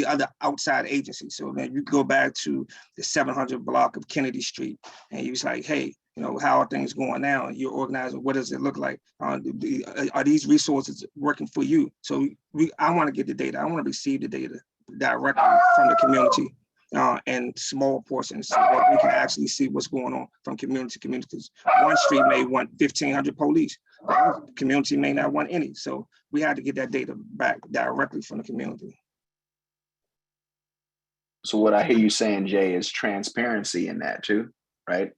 other outside agency. So then you go back to the 700 block of Kennedy Street, and you're like, hey, how are things going now? You're organizing. What does it look like? Are these resources working for you? So I want to get the data. I want to receive the data directly from the community in small portions, so that we can actually see what's going on from community to community. Because one street may want 1,500 police. The community may not want any. So we had to get that data back directly from the community. So what I hear you saying, Jay, is transparency in that too, right?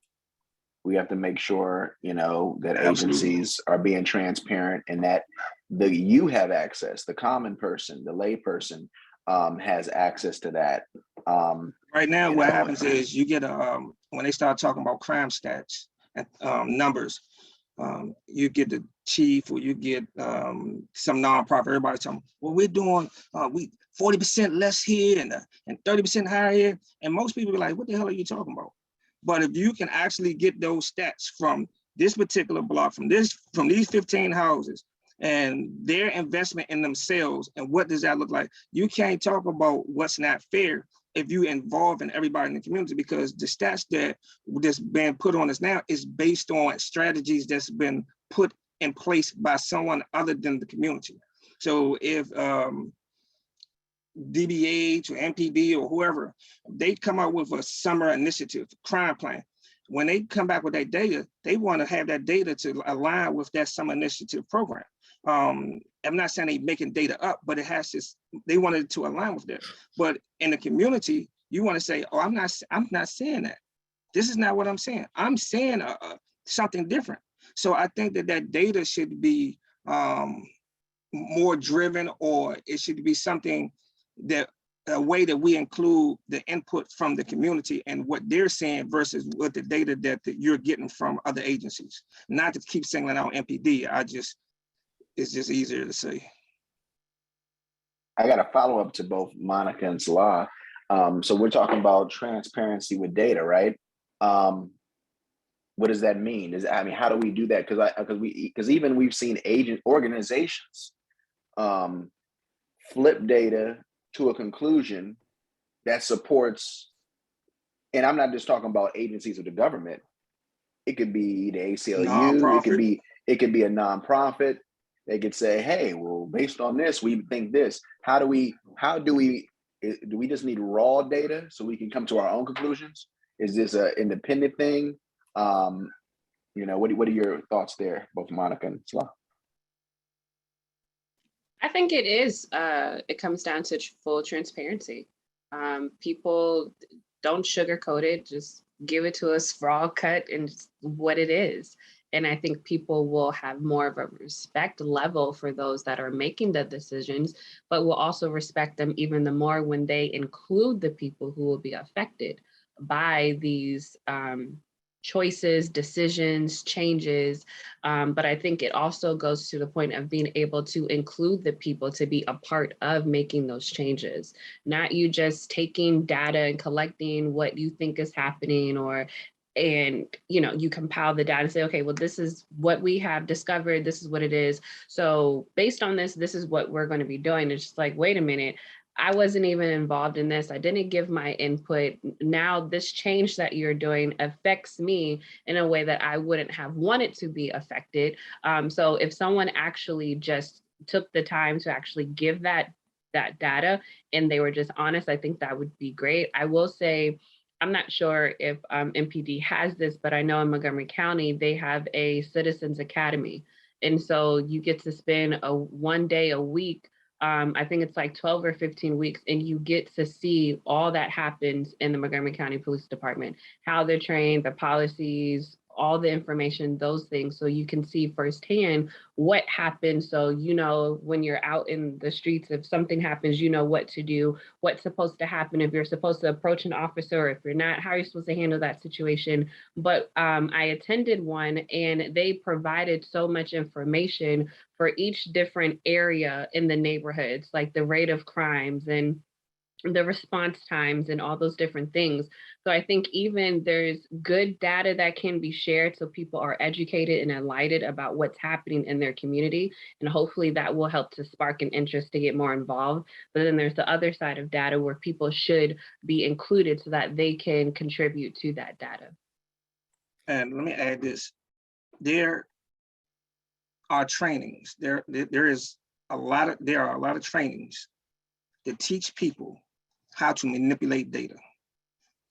We have to make sure, that agencies are being transparent, and that you have access, the common person, the lay person has access to that. Right now, what happens is you get when they start talking about crime stats and numbers, you get the chief, or you get some nonprofit. Everybody's talking, well, we're doing 40% less here and 30% higher here, and most people be like, what the hell are you talking about? But if you can actually get those stats from this particular block, from these 15 houses, and their investment in themselves, and what does that look like? You can't talk about what's not fair if you involve in everybody in the community, because the stats that's been put on us now is based on strategies that's been put in place by someone other than the community. So if DBH or MPD or whoever, they come out with a summer initiative crime plan. When they come back with that data, they want to have that data to align with that summer initiative program. I'm not saying they making data up, but it has to, they wanted to align with that. But in the community, you want to say, oh, I'm not saying that. This is not what I'm saying. I'm saying something different. So I think that data should be more driven, or it should be something that a way that we include the input from the community and what they're saying versus what the data that you're getting from other agencies. Not to keep singling out MPD. It's just easier to say. I got a follow up to both Monica and Salah. So we're talking about transparency with data, right? What does that mean? How do we do that? Because even we've seen organizations flip data to a conclusion that supports, and I'm not just talking about agencies of the government. It could be the ACLU. It could be a nonprofit. They could say, hey, well, based on this, we think this. Do we just need raw data so we can come to our own conclusions? Is this an independent thing? What are your thoughts there, both Monica and Salah? I think it is. It comes down to full transparency. People don't sugarcoat it; just give it to us raw cut and what it is. And I think people will have more of a respect level for those that are making the decisions, but will also respect them even the more when they include the people who will be affected by these choices, decisions, changes. But I think it also goes to the point of being able to include the people to be a part of making those changes, not you just taking data and collecting what you think is happening, and you compile the data and say, okay, well, this is what we have discovered, this is what it is, so based on this is what we're going to be doing. It's just like, wait a minute, I wasn't even involved in this. I didn't give my input. Now this change that you're doing affects me in a way that I wouldn't have wanted to be affected. So if someone actually just took the time to actually give that data and they were just honest, I think that would be great. I will say, I'm not sure if MPD has this, but I know in Montgomery County, they have a Citizens Academy. And so you get to spend one day a week, I think it's like 12 or 15 weeks, and you get to see all that happens in the Montgomery County Police Department, how they're trained, the policies, all the information, those things, so you can see firsthand what happens. So, when you're out in the streets, if something happens, you know what to do, what's supposed to happen, if you're supposed to approach an officer, or if you're not, how you're supposed to handle that situation. But I attended one, and they provided so much information for each different area in the neighborhoods, like the rate of crimes and the response times and all those different things. So I think even there's good data that can be shared so people are educated and enlightened about what's happening in their community. And hopefully that will help to spark an interest to get more involved. But then there's the other side of data where people should be included so that they can contribute to that data. And let me add this. There are trainings. There are a lot of trainings that teach people how to manipulate data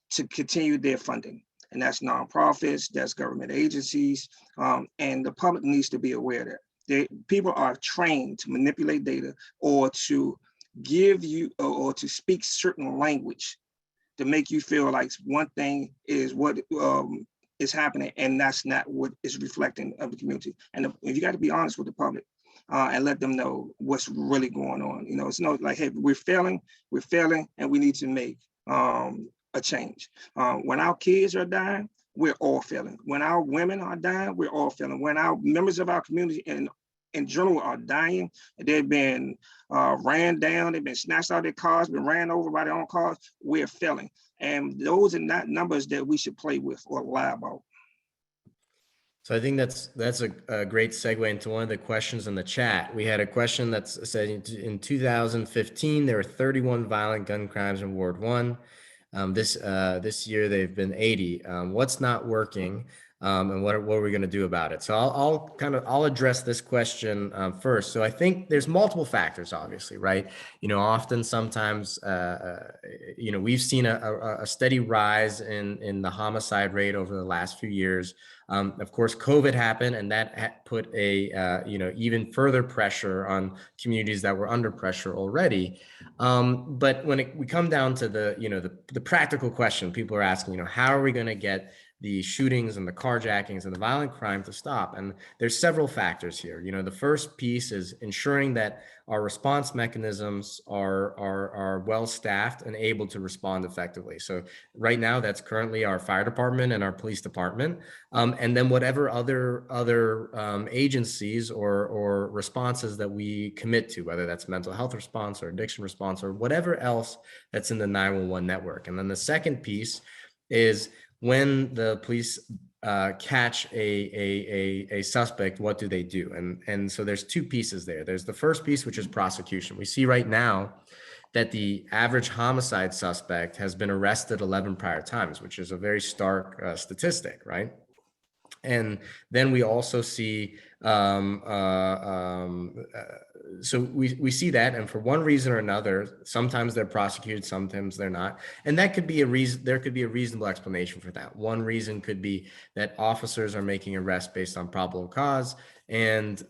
to continue their funding. And that's nonprofits, that's government agencies, and the public needs to be aware that people are trained to manipulate data or to give you or to speak certain language to make you feel like one thing is what is happening, and that's not what is reflecting of the community. And you got to be honest with the public. And let them know what's really going on. It's not like, hey, we're failing, and we need to make a change. When our kids are dying, we're all failing. When our women are dying, we're all failing. When our members of our community in general are dying, they've been ran down, they've been snatched out of their cars, been ran over by their own cars, we're failing. And those are not numbers that we should play with or lie about. So I think that's a great segue into one of the questions in the chat. We had a question that said in 2015, there were 31 violent gun crimes in Ward 1. This year, they've been 80. What's not working? And what are we going to do about it? So I'll address this question first. So I think there's multiple factors, obviously, right? Sometimes we've seen a steady rise in the homicide rate over the last few years. Of course, COVID happened, and that put even further pressure on communities that were under pressure already. But when we come down to the practical question, people are asking, how are we going to get the shootings and the carjackings and the violent crime to stop? And there's several factors here. The first piece is ensuring that our response mechanisms are well staffed and able to respond effectively. So right now, that's currently our fire department and our police department. And then whatever other agencies or responses that we commit to, whether that's mental health response or addiction response or whatever else that's in the 911 network. And then the second piece is when the police catch a suspect, what do they do? And so there's two pieces there. There's the first piece, which is prosecution. We see right now that the average homicide suspect has been arrested 11 prior times, which is a very stark statistic, right? And then we also see so we see that, and for one reason or another, sometimes they're prosecuted, sometimes they're not, and that could be a reason. There could be a reasonable explanation for that. One reason could be that officers are making arrests based on probable cause, and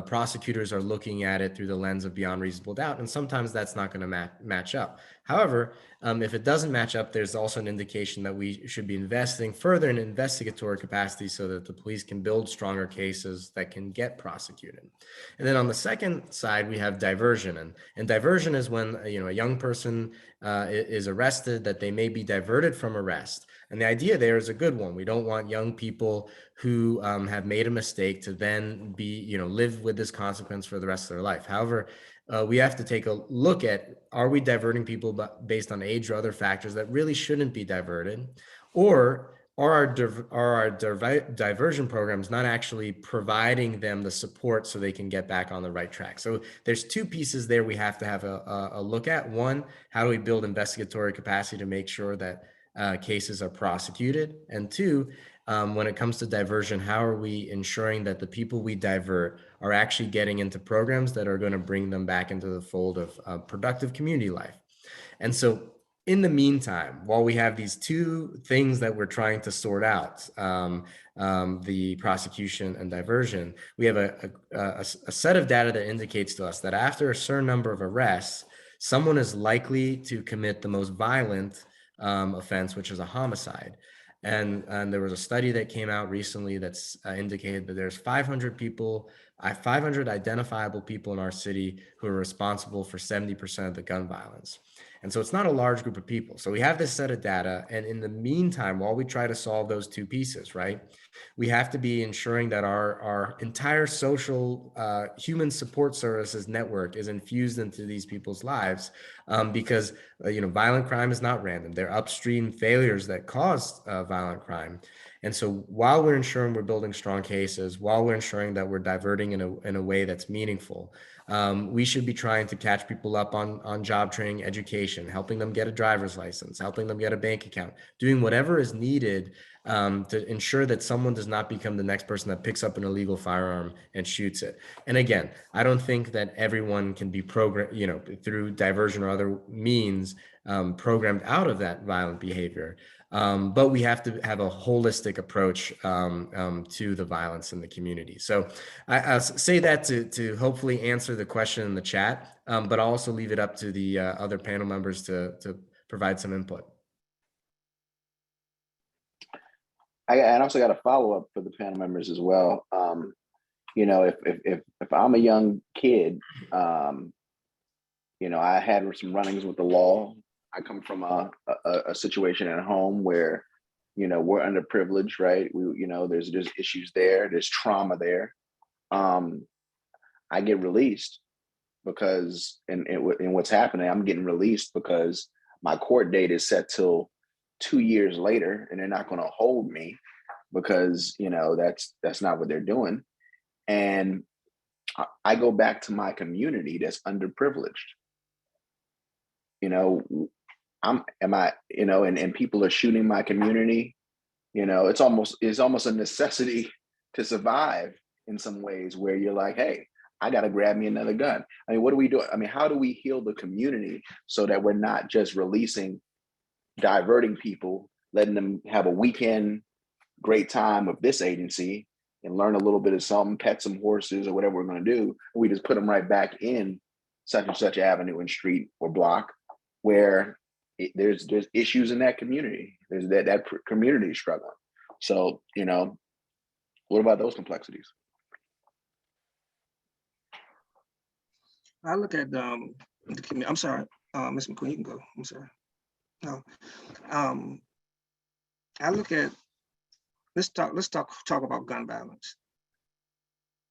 prosecutors are looking at it through the lens of beyond reasonable doubt, and sometimes that's not going to match up. However, if it doesn't match up, there's also an indication that we should be investing further in investigatory capacity so that the police can build stronger cases that can get prosecuted. And then on the second side, we have diversion. And diversion is when a young person is arrested, that they may be diverted from arrest. And the idea there is a good one. We don't want young people who have made a mistake to then be, live with this consequence for the rest of their life. However, we have to take a look at, are we diverting people based on age or other factors that really shouldn't be diverted? Or are our diversion programs not actually providing them the support so they can get back on the right track? So there's two pieces there we have to have a look at. One, how do we build investigatory capacity to make sure that cases are prosecuted? And two, when it comes to diversion, how are we ensuring that the people we divert are actually getting into programs that are going to bring them back into the fold of productive community life? And so in the meantime, while we have these two things that we're trying to sort out, the prosecution and diversion, we have a set of data that indicates to us that after a certain number of arrests, someone is likely to commit the most violent offense, which is a homicide. And there was a study that came out recently that's indicated that there's 500 identifiable people in our city who are responsible for 70% of the gun violence. And so it's not a large group of people. So we have this set of data. And in the meantime, while we try to solve those two pieces, right, we have to be ensuring that our entire social human support services network is infused into these people's lives, because violent crime is not random. They're upstream failures that cause violent crime. And so while we're ensuring we're building strong cases, while we're ensuring that we're diverting in a way that's meaningful, we should be trying to catch people up on job training, education, helping them get a driver's license, helping them get a bank account, doing whatever is needed to ensure that someone does not become the next person that picks up an illegal firearm and shoots it. And again, I don't think that everyone can be programmed, through diversion or other means, programmed out of that violent behavior. But we have to have a holistic approach to the violence in the community. So I'll say that to hopefully answer the question in the chat, but I'll also leave it up to the other panel members to provide some input. I also got a follow-up for the panel members as well. If I'm a young kid, I had some run-ins with the law. I come from a situation at home where, we're underprivileged, right? There's issues there. There's trauma there. I get released because, and what's happening, I'm getting released because my court date is set till 2 years later, and they're not going to hold me because, that's not what they're doing. And I go back to my community that's underprivileged. And people are shooting my community. It's almost a necessity to survive in some ways, where you're like, hey, I got to grab me another gun. I mean, what do we do? I mean, how do we heal the community so that we're not just diverting people, letting them have a weekend great time with this agency and learn a little bit of something, pet some horses or whatever we're going to do. We just put them right back in such and such avenue and street or block where there's issues in that community. There's that community struggling. So, what about those complexities? I look at the community. I'm sorry, Ms. McQueen, you can go. I'm sorry. No, I look at. Let's talk about gun violence.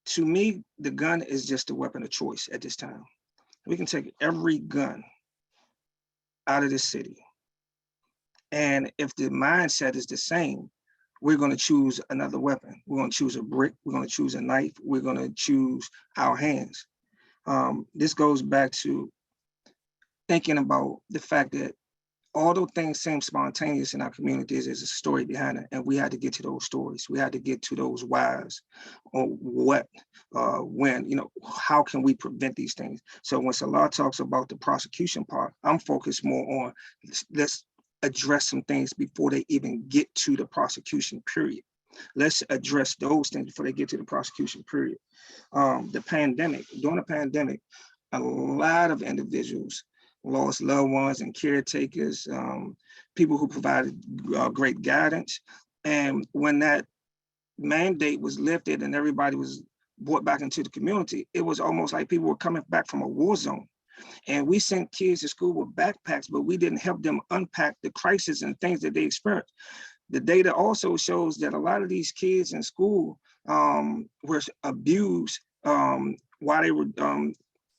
To me, the gun is just a weapon of choice at this time. We can take every gun out of this city, and if the mindset is the same, we're going to choose another weapon. We're going to choose a brick. We're going to choose a knife. We're going to choose our hands. This goes back to thinking about the fact that although things seem spontaneous in our communities, there's a story behind it, and we had to get to those stories. We had to get to those whys on what, when, how can we prevent these things? So when Salah talks about the prosecution part, I'm focused more on let's address some things before they even get to the prosecution period. Let's address those things before they get to the prosecution period. During the pandemic, a lot of individuals lost loved ones and caretakers, people who provided great guidance. And when that mandate was lifted and everybody was brought back into the community, it was almost like people were coming back from a war zone. And we sent kids to school with backpacks, but we didn't help them unpack the crisis and things that they experienced. The data also shows that a lot of these kids in school were abused while they were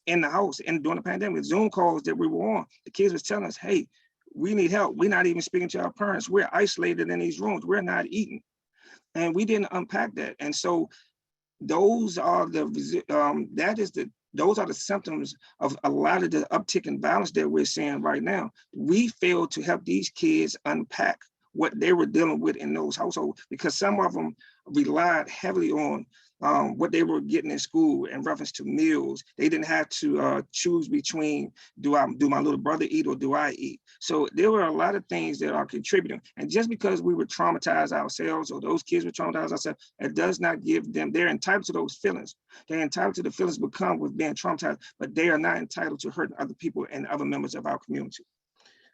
in the house and during the pandemic. Zoom calls that we were on, the kids was telling us, hey, we need help. We're not even speaking to our parents. We're isolated in these rooms. We're not eating. And we didn't unpack that. And so those are those are the symptoms of a lot of the uptick in violence that we're seeing right now. We failed to help these kids unpack what they were dealing with in those households, because some of them relied heavily on what they were getting in school in reference to meals. They didn't have to choose between, do my little brother eat or do I eat? So there were a lot of things that are contributing. And just because we were traumatized ourselves or those kids were traumatized ourselves, it does not give them, they're entitled to those feelings. They're entitled to the feelings that come with being traumatized, but they are not entitled to hurting other people and other members of our community.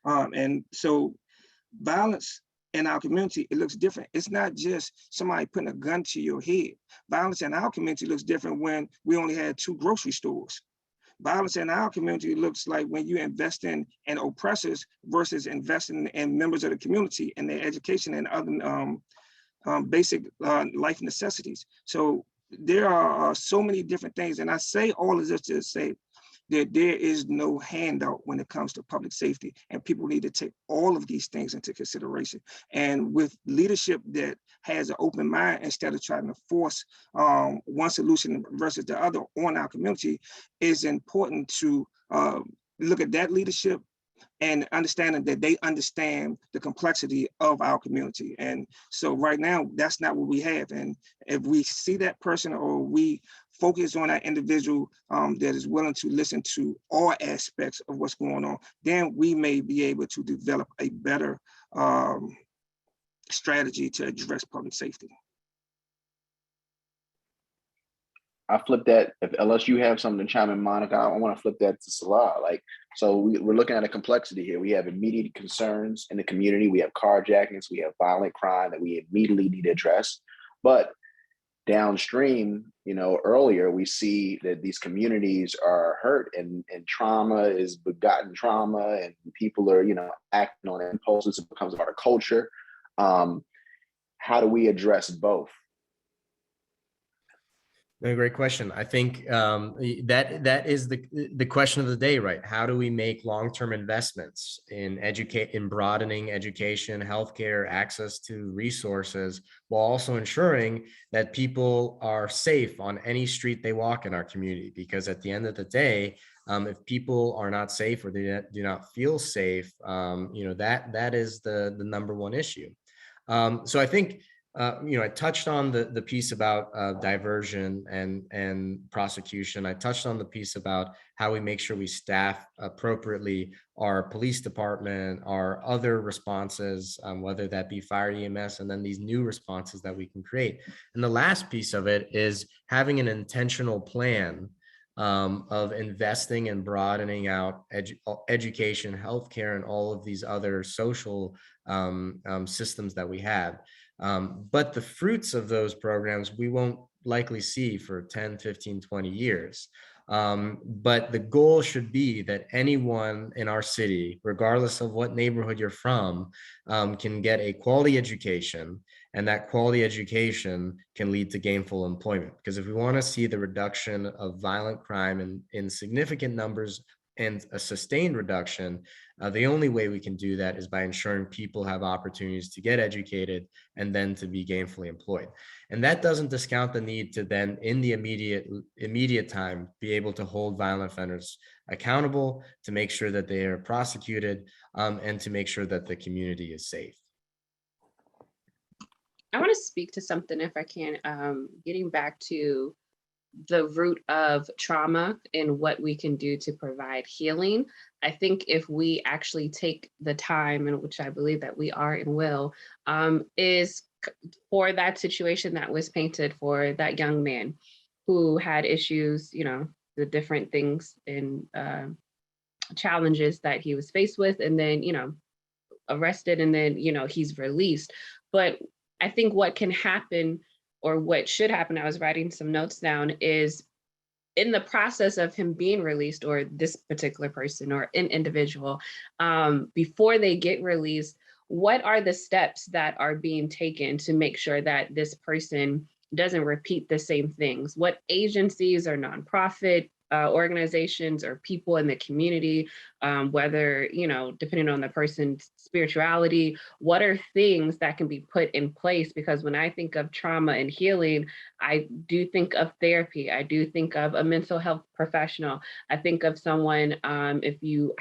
And so violence in our community, it looks different. It's not just somebody putting a gun to your head. Violence in our community looks different when we only had 2 grocery stores. Violence in our community looks like when you invest in oppressors versus investing in members of the community and their education and other basic life necessities. So there are so many different things. And I say all of this to say that there is no handout when it comes to public safety, and people need to take all of these things into consideration. And with leadership that has an open mind, instead of trying to force one solution versus the other on our community, is important to look at that leadership and understanding that they understand the complexity of our community. And so right now, that's not what we have. And if we see that person or we focus on that individual that is willing to listen to all aspects of what's going on, then we may be able to develop a better strategy to address public safety. I flip that, unless you have something to chime in, Monica, I want to flip that to Salah. So we're looking at a complexity here. We have immediate concerns in the community. We have carjackings, we have violent crime that we immediately need to address. But downstream, earlier, we see that these communities are hurt and trauma is begotten trauma, and people are, acting on impulses. It becomes part of culture. How do we address both? No, great question. I think that is the question of the day, right? How do we make long-term investments in broadening education, healthcare, access to resources, while also ensuring that people are safe on any street they walk in our community? Because at the end of the day, if people are not safe or they do not feel safe, that is the number one issue. So I think, I touched on the piece about diversion and prosecution. I touched on the piece about how we make sure we staff appropriately our police department, our other responses, whether that be fire, EMS, and then these new responses that we can create. And the last piece of it is having an intentional plan of investing and broadening out education, healthcare, and all of these other social systems that we have. But the fruits of those programs we won't likely see for 10, 15, 20 years. But the goal should be that anyone in our city, regardless of what neighborhood you're from, can get a quality education, and that quality education can lead to gainful employment. Because if we want to see the reduction of violent crime in significant numbers and a sustained reduction, The only way we can do that is by ensuring people have opportunities to get educated and then to be gainfully employed. And that doesn't discount the need to then, in the immediate time, be able to hold violent offenders accountable, to make sure that they are prosecuted, and to make sure that the community is safe. I want to speak to something, if I can, getting back to the root of trauma and what we can do to provide healing. I think if we actually take the time, and which I believe that we are and will, is for that situation that was painted for that young man who had issues, the different things and challenges that he was faced with, and then, arrested, and then, he's released. But I think what can happen, or what should happen, I was writing some notes down, is in the process of him being released, or this particular person or an individual, before they get released, what are the steps that are being taken to make sure that this person doesn't repeat the same things? What agencies or nonprofit organizations or people in the community, whether, depending on the person's spirituality, what are things that can be put in place? Because when I think of trauma and healing, I do think of therapy. I do think of a mental health professional. I think of someone, if you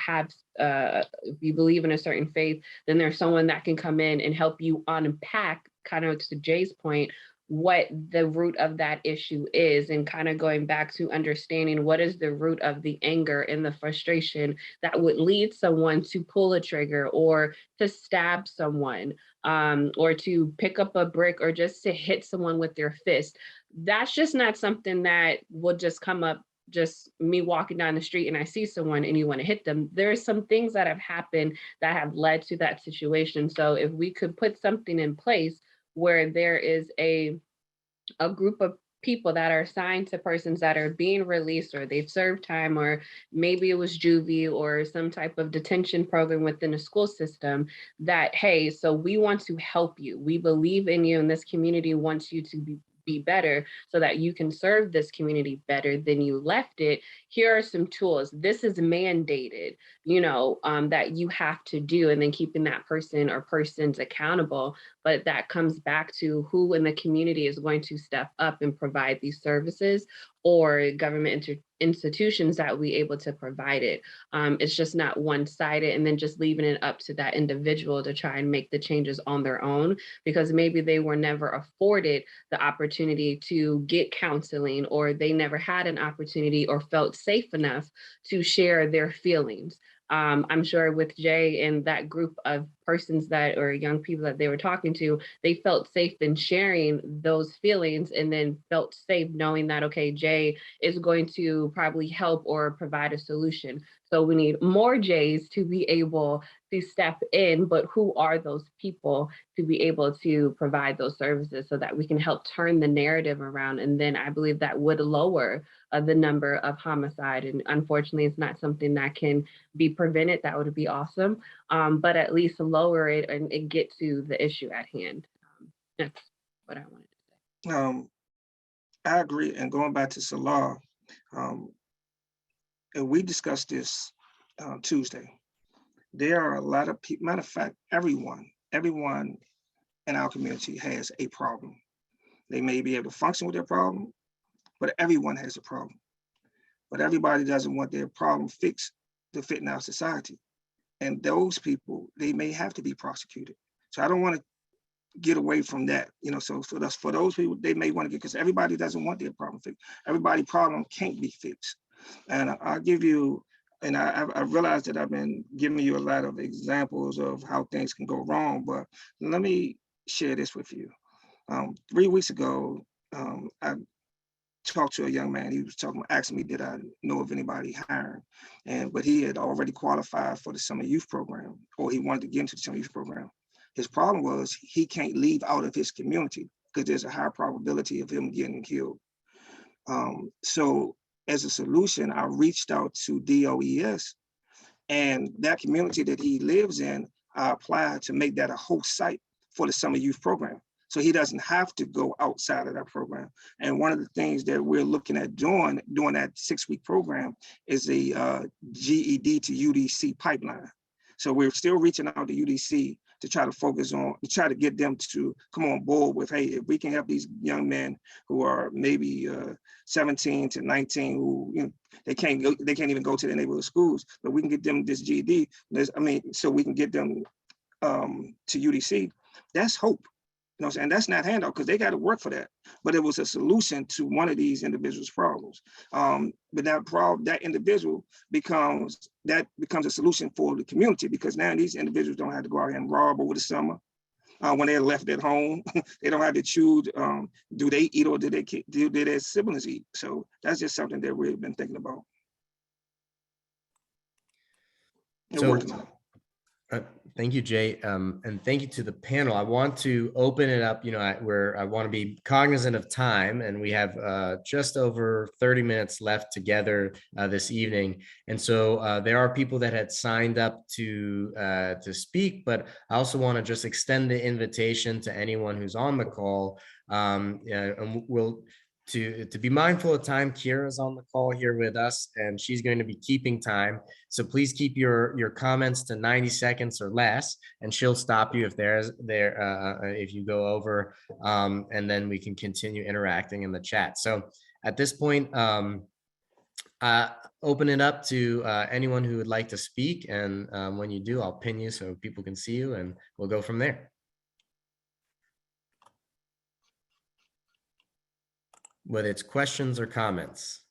believe in a certain faith, then there's someone that can come in and help you unpack, kind of to Jay's point, what the root of that issue is, and kind of going back to understanding what is the root of the anger and the frustration that would lead someone to pull a trigger, or to stab someone, or to pick up a brick, or just to hit someone with their fist. That's just not something that will just come up, just me walking down the street and I see someone and you want to hit them. There are some things that have happened that have led to that situation. So if we could put something in place where there is a group of people that are assigned to persons that are being released, or they've served time, or maybe it was juvie or some type of detention program within the school system, that, hey, so we want to help you. We believe in you, and this community wants you to be better so that you can serve this community better than you left it. Here are some tools. This is mandated, that you have to do, and then keeping that person or persons accountable. But that comes back to who in the community is going to step up and provide these services, or government institutions that will be able to provide it. It's just not one-sided, and then just leaving it up to that individual to try and make the changes on their own, because maybe they were never afforded the opportunity to get counseling, or they never had an opportunity or felt safe enough to share their feelings. I'm sure with Jay and that group of persons that, or young people that they were talking to, they felt safe in sharing those feelings, and then felt safe knowing that, okay, Jay is going to probably help or provide a solution. So we need more Jays to be able to step in, but who are those people to be able to provide those services so that we can help turn the narrative around? And then I believe that would lower the number of homicide. And unfortunately, it's not something that can be prevented. That would be awesome. But at least lower it and get to the issue at hand. That's what I wanted to say. I agree. And going back to Salah, and we discussed this Tuesday. There are a lot of people, matter of fact, everyone in our community has a problem. They may be able to function with their problem, but everyone has a problem. But everybody doesn't want their problem fixed to fit in our society. And those people, they may have to be prosecuted. So I don't want to get away from that, so for those people, they may want to get, because everybody doesn't want their problem fixed. Everybody's problem can't be fixed. And I'll give you, and I realized that I've been giving you a lot of examples of how things can go wrong, but let me share this with you. 3 weeks ago, I talked to a young man. He was asking me, did I know of anybody hiring? But he had already qualified for the summer youth program, or he wanted to get into the summer youth program. His problem was he can't leave out of his community because there's a high probability of him getting killed. So as a solution, I reached out to DOES, and that community that he lives in, I applied to make that a host site for the summer youth program. So he doesn't have to go outside of that program. And one of the things that we're looking at doing during that 6-week program is a GED to UDC pipeline. So we're still reaching out to UDC to try to focus on, to try to get them to come on board with, hey, if we can help these young men who are maybe 17 to 19, who, you know, they can't even go to the neighborhood schools, but we can get them this GED. So we can get them to UDC. That's hope. You know what I'm saying? That's not handout, because they got to work for that. But it was a solution to one of these individuals' problems. But that individual becomes a solution for the community, because now these individuals don't have to go out here and rob over the summer. When they're left at home, they don't have to choose, do they eat or do their siblings eat? So that's just something that we've been thinking about. So, thank you, Jay, and thank you to the panel. I want to open it up, you know, where I want to be cognizant of time, and we have just over 30 minutes left together this evening. And so there are people that had signed up to speak, but I also want to just extend the invitation to anyone who's on the call. And we'll to be mindful of time. Kira's on the call here with us, and she's going to be keeping time. So please keep your comments to 90 seconds or less, and she'll stop you if if you go over, and then we can continue interacting in the chat. So at this point, open it up to anyone who would like to speak, and when you do, I'll pin you so people can see you, and we'll go from there. Whether it's questions or comments.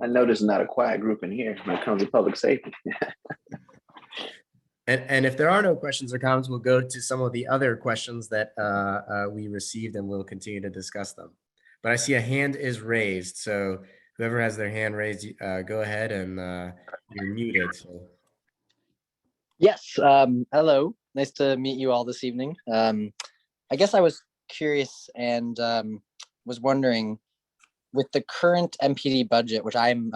I know there's not a quiet group in here when it comes to public safety. And if there are no questions or comments, we'll go to some of the other questions that we received, and we'll continue to discuss them. But I see a hand is raised, so whoever has their hand raised, go ahead, and you're muted. So. Yes, hello. Nice to meet you all this evening. I guess I was curious and was wondering, with the current MPD budget, which I'm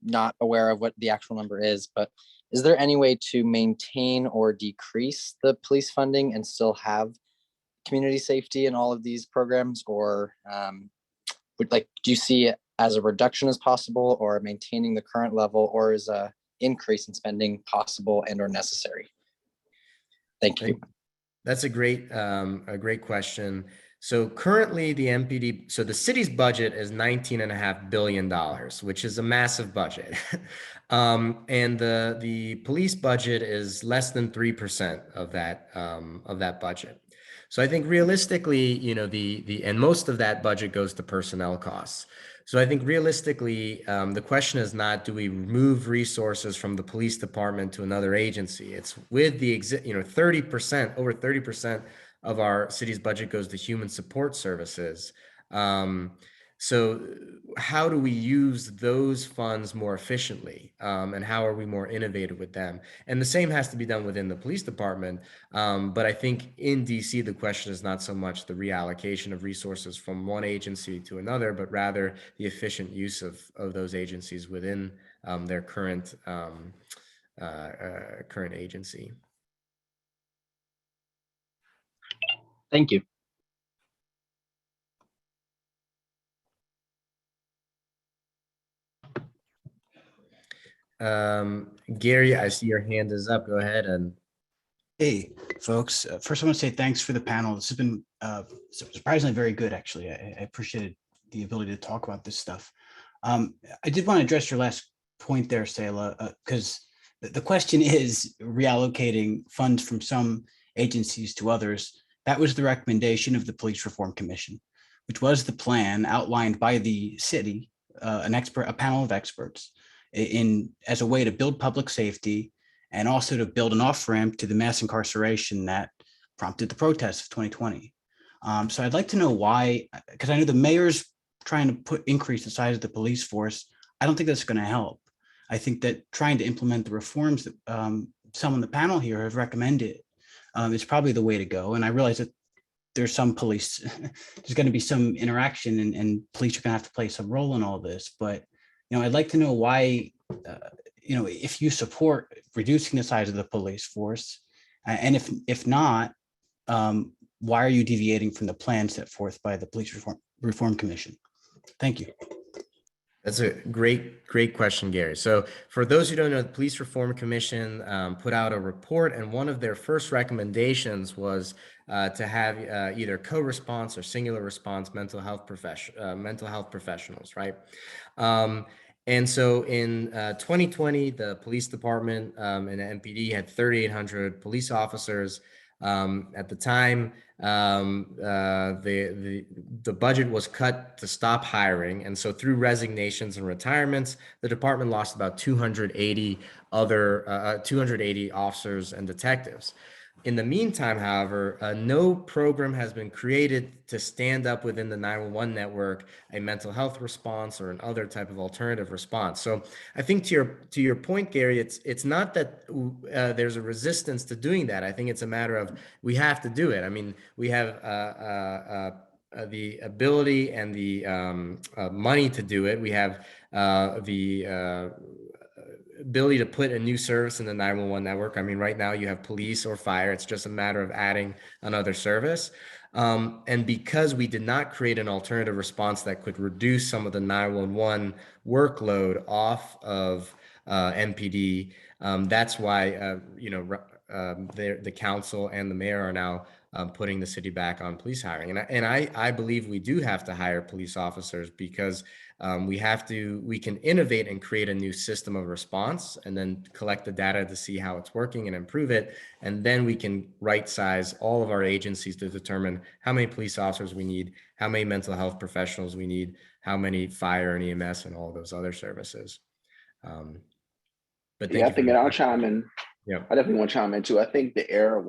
not aware of what the actual number is, but is there any way to maintain or decrease the police funding and still have community safety in all of these programs? Or do you see it as a reduction as possible, or maintaining the current level, or is a increase in spending possible and or necessary? Thank you. That's a great question. So currently the MPD, so the city's budget is $19.5 billion, which is a massive budget. And the police budget is less than 3% of that budget. So I think realistically, you know, and most of that budget goes to personnel costs. So I think realistically, the question is not, do we move resources from the police department to another agency? It's with the 30%, over 30% of our city's budget goes to human support services. So how do we use those funds more efficiently? And how are we more innovative with them? And the same has to be done within the police department. But I think in DC, the question is not so much the reallocation of resources from one agency to another, but rather the efficient use of those agencies within their current agency. Thank you. Gary, I see your hand is up. Go ahead. And hey, folks. First, I want to say thanks for the panel. This has been surprisingly very good, actually. I appreciated the ability to talk about this stuff. I did want to address your last point there, Salah, because the question is reallocating funds from some agencies to others. That was the recommendation of the Police Reform Commission, which was the plan outlined by the city, a panel of experts, as a way to build public safety and also to build an off-ramp to the mass incarceration that prompted the protests of 2020. So I'd like to know why, because I know the mayor's trying to increase the size of the police force. I don't think that's going to help. I think that trying to implement the reforms that some on the panel here have recommended is probably the way to go. And I realize that there's some police, there's going to be some interaction, and police are going to have to play some role in all this. But, you know, I'd like to know why, you know, if you support reducing the size of the police force, and if not, why are you deviating from the plan set forth by the Police Reform Commission? Thank you. That's a great question, Gary. So for those who don't know, the Police Reform Commission put out a report, and one of their first recommendations was to have either co-response or singular response mental health professionals, right? And so in 2020, the police department and the MPD had 3,800 police officers. At the time, the budget was cut to stop hiring, and so through resignations and retirements, the department lost about 280 officers and detectives. In the meantime, however, no program has been created to stand up within the 911 network a mental health response or another type of alternative response. So I think to your point, Gary, it's not that there's a resistance to doing that. I think it's a matter of we have to do it. I mean, we have the ability and the money to do it. We have the ability to put a new service in the 911 network. I mean, right now you have police or fire. It's just a matter of adding another service. And because we did not create an alternative response that could reduce some of the 911 workload off of MPD, that's why the council and the mayor are now putting the city back on police hiring. And I believe we do have to hire police officers because we can innovate and create a new system of response and then collect the data to see how it's working and improve it. And then we can right size all of our agencies to determine how many police officers we need, how many mental health professionals we need, how many fire and EMS and all those other services. But yeah, I think, and I'll chime in. Yeah, I definitely want to chime in too. I think the error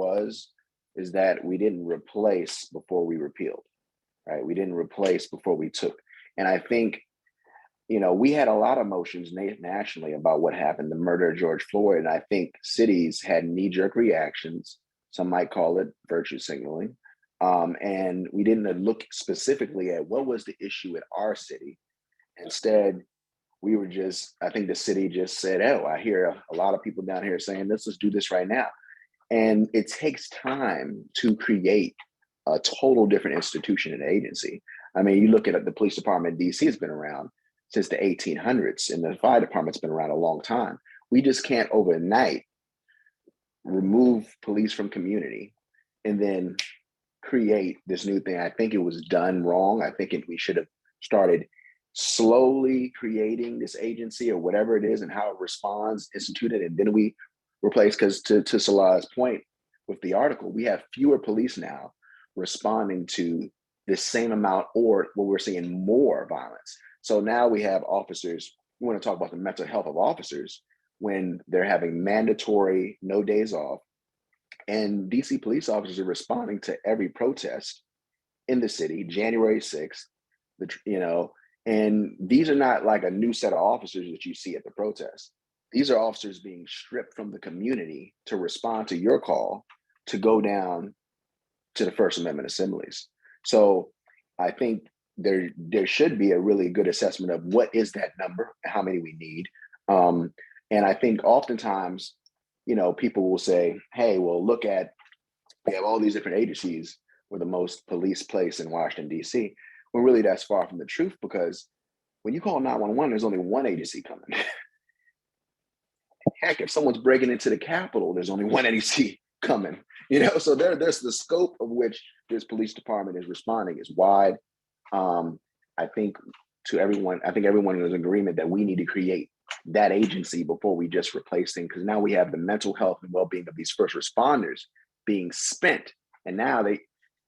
is that we didn't replace before we repealed, right? We didn't replace before we took. And I think, we had a lot of motions nationally about what happened, the murder of George Floyd. And I think cities had knee-jerk reactions. Some might call it virtue signaling. And we didn't look specifically at what was the issue at our city. Instead, we were I think the city just said, oh, I hear a lot of people down here saying this, let's do this right now. And it takes time to create a total different institution and agency. I mean, you look at the police department in DC has been around since the 1800s, and the fire department's been around a long time. We just can't overnight remove police from community and then create this new thing. I think it was done wrong. I think we should have started slowly creating this agency or whatever it is and how it responds, instituted, and then we replace, because to Salah's point with the article, we have fewer police now responding to the same amount or what we're seeing more violence. So now we have officers, we want to talk about the mental health of officers when they're having mandatory no days off. And DC police officers are responding to every protest in the city, January 6th, and these are not like a new set of officers that you see at the protest. These are officers being stripped from the community to respond to your call to go down to the First Amendment assemblies. So I think there should be a really good assessment of what is that number, how many we need. And I think oftentimes, people will say, hey, well, we have all these different agencies. We're the most police place in Washington, DC. Well, really, that's far from the truth, because when you call 911, there's only one agency coming. Heck, if someone's breaking into the Capitol, there's only one agency coming. So there's the scope of which this police department is responding is wide. I think everyone is in agreement that we need to create that agency before we just replace things, because now we have the mental health and well-being of these first responders being spent, and now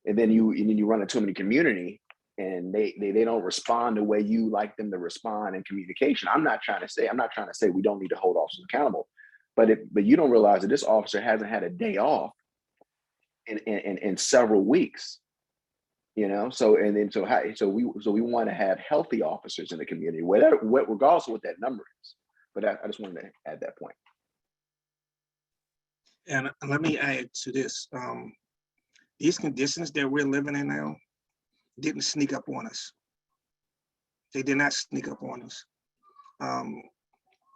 then you run into them in the community and they don't respond the way you like them to respond in communication. I'm not trying to say we don't need to hold officers accountable, but you don't realize that this officer hasn't had a day off in several weeks. So we want to have healthy officers in the community, regardless of what that number is. But I just wanted to add that point. And let me add to this. These conditions that we're living in now didn't sneak up on us. They did not sneak up on us.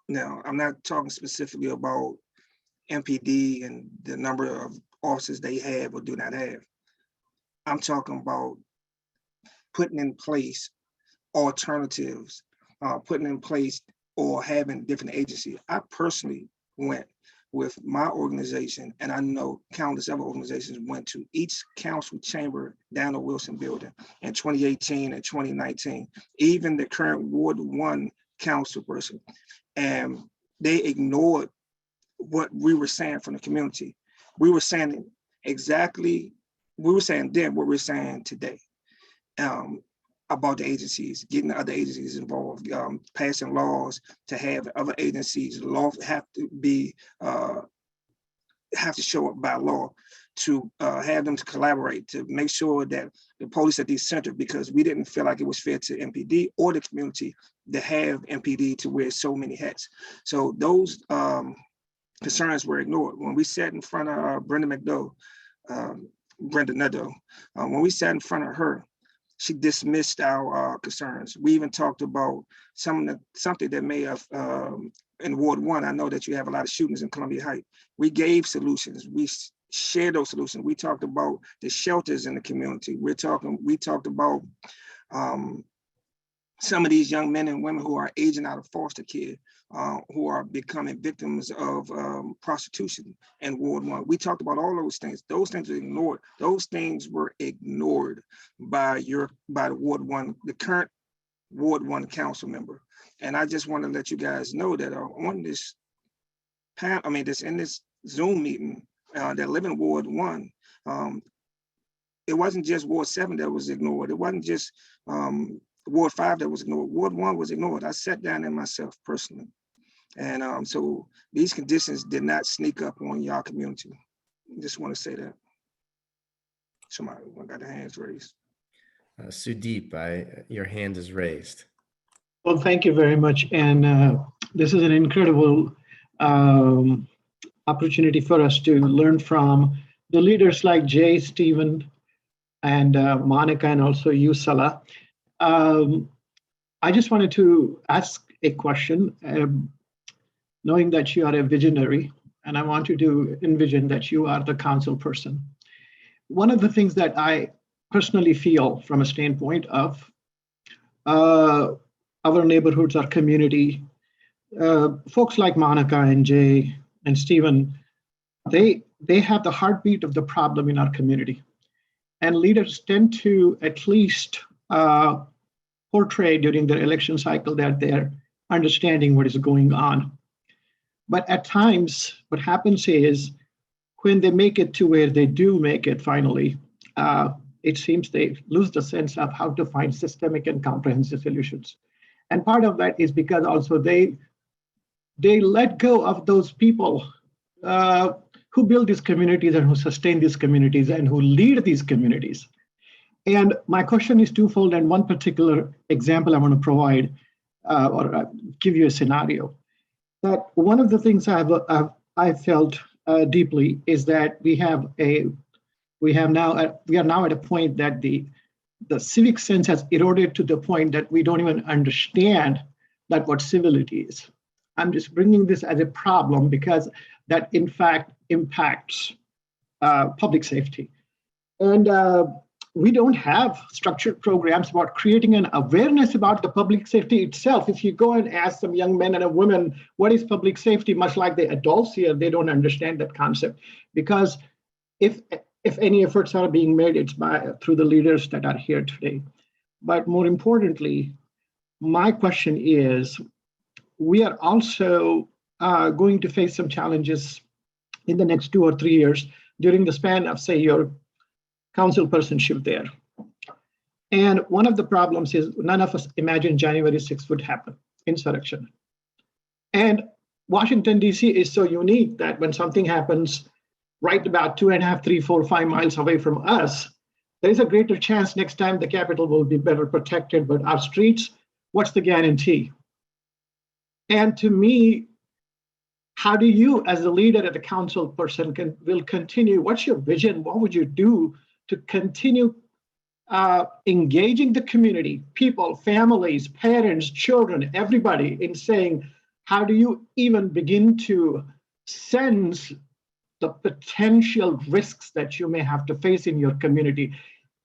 Now, I'm not talking specifically about MPD and the number of officers they have or do not have. I'm talking about putting in place alternatives, putting in place or having different agencies. I personally went with my organization, and I know countless other organizations went to each council chamber down the Wilson building in 2018 and 2019, even the current Ward 1 council person. And they ignored what we were saying from the community. We were saying then what we're saying today. About the agencies, getting the other agencies involved, passing laws to have other agencies have to show up by law to have them to collaborate to make sure that the police at these centers, because we didn't feel like it was fair to MPD or the community to have MPD to wear so many hats. So those concerns were ignored. When we sat in front of Brenda Nadeau, when we sat in front of her, she dismissed our concerns. We even talked about something that may have, in Ward 1, I know that you have a lot of shootings in Columbia Heights. We gave solutions. We shared those solutions. We talked about the shelters in the community. We talked about some of these young men and women who are aging out of foster care, who are becoming victims of prostitution in Ward 1. We talked about all those things. Those things were ignored. Those things were ignored by the Ward 1, the current Ward 1 council member. And I just want to let you guys know that on this panel, in this Zoom meeting that live in Ward 1, it wasn't just Ward 7 that was ignored. It wasn't just Ward 5 that was ignored. Ward 1 was ignored. I sat down there myself personally. And so these conditions did not sneak up on y'all community. Just want to say that. Somebody got their hands raised. Sudeep, your hand is raised. Well, thank you very much. And this is an incredible opportunity for us to learn from the leaders like Jay, Stephen, and Monica, and also you, Salah. I just wanted to ask a question, knowing that you are a visionary, and I want you to envision that you are the council person. One of the things that I personally feel from a standpoint of our neighborhoods, our community, folks like Monica and Jay and Stephen, they have the heartbeat of the problem in our community. And leaders tend to at least portray during their election cycle that they're understanding what is going on. But at times, what happens is when they make it to where they do make it finally, it seems they lose the sense of how to find systemic and comprehensive solutions. And part of that is because also they let go of those people who build these communities and who sustain these communities and who lead these communities. And my question is twofold, and one particular example I want to provide or give you a scenario. That one of the things I felt deeply is that we are now at a point that the civic sense has eroded to the point that we don't even understand that what civility is. I'm just bringing this as a problem because that in fact impacts public safety. And we don't have structured programs about creating an awareness about the public safety itself. If you go and ask some young men and women, what is public safety, much like the adults here, they don't understand that concept. Because if any efforts are being made, it's through the leaders that are here today. But more importantly, my question is, we are also going to face some challenges in the next 2 or 3 years during the span of, say, your council personship there. And one of the problems is none of us imagined January 6th would happen, insurrection. And Washington, D.C. is so unique that when something happens right about 2.5, 3, 4, 5 miles away from us, there is a greater chance next time the Capitol will be better protected, but our streets, what's the guarantee? And to me, how do you, as a leader and a council person, will continue? What's your vision? What would you do to continue engaging the community, people, families, parents, children, everybody, in saying, how do you even begin to sense the potential risks that you may have to face in your community?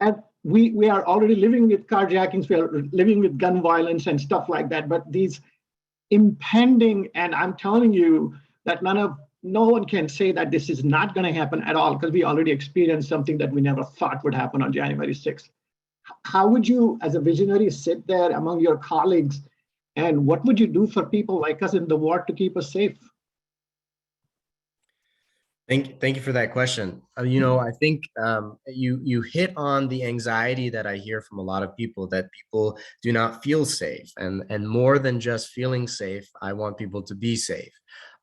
And we are already living with carjackings, we are living with gun violence and stuff like that. But these impending, and I'm telling you that no one can say that this is not going to happen at all, because we already experienced something that we never thought would happen on January 6th. How would you, as a visionary, sit there among your colleagues, and what would you do for people like us in the ward to keep us safe? Thank you for that question. You know, I think you hit on the anxiety that I hear from a lot of people, that people do not feel safe, and more than just feeling safe, I want people to be safe.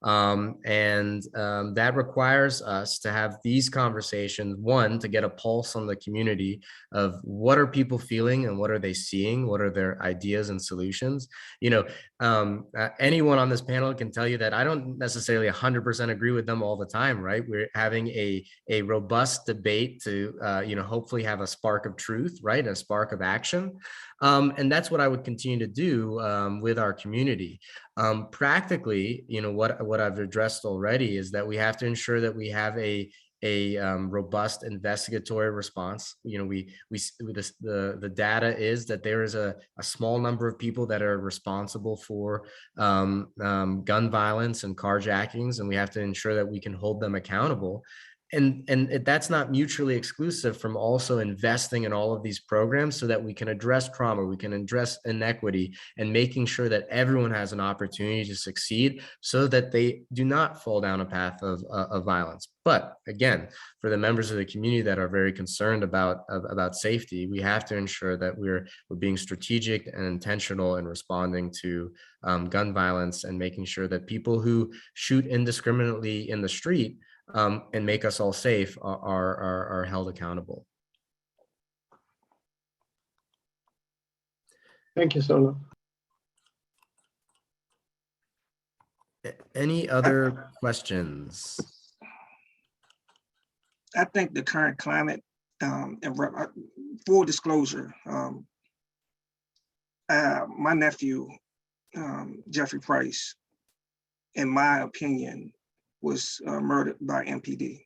That requires us to have these conversations, one, to get a pulse on the community of what are people feeling and what are they seeing, what are their ideas and solutions. You know, anyone on this panel can tell you that I don't necessarily 100% agree with them all the time, right? We're having a robust debate to, you know, hopefully have a spark of truth, right? A spark of action. And that's what I would continue to do with our community. Practically, you know, what I've addressed already is that we have to ensure that we have a robust investigatory response. You know, the data is that there is a small number of people that are responsible for gun violence and carjackings, and we have to ensure that we can hold them accountable. And that's not mutually exclusive from also investing in all of these programs so that we can address trauma, we can address inequity, and making sure that everyone has an opportunity to succeed so that they do not fall down a path of violence. But again, for the members of the community that are very concerned about safety, we have to ensure that we're being strategic and intentional in responding to gun violence, and making sure that people who shoot indiscriminately in the street and make us all safe are held accountable. Thank you, Salah. Any other questions? I think the current climate, and full disclosure, my nephew, Jeffrey Price, in my opinion, was murdered by MPD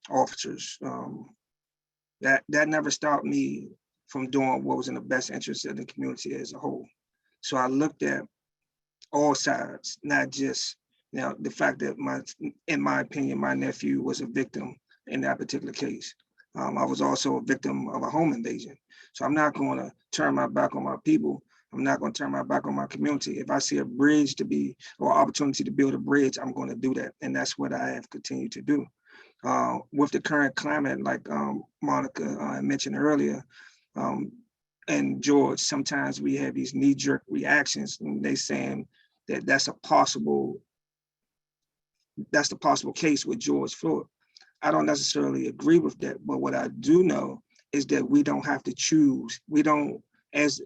officers. That never stopped me from doing what was in the best interest of the community as a whole. So I looked at all sides, not just, you know, the fact that in my opinion, my nephew was a victim in that particular case. I was also a victim of a home invasion. So I'm not going to turn my back on my people. I'm not going to turn my back on my community. If I see a bridge to be, or opportunity to build a bridge, I'm going to do that. And that's what I have continued to do. With the current climate, like Monica mentioned earlier, and George, sometimes we have these knee-jerk reactions, and they saying that that's the possible case with George Floyd. I don't necessarily agree with that, but what I do know is that we don't have to choose. We don't, as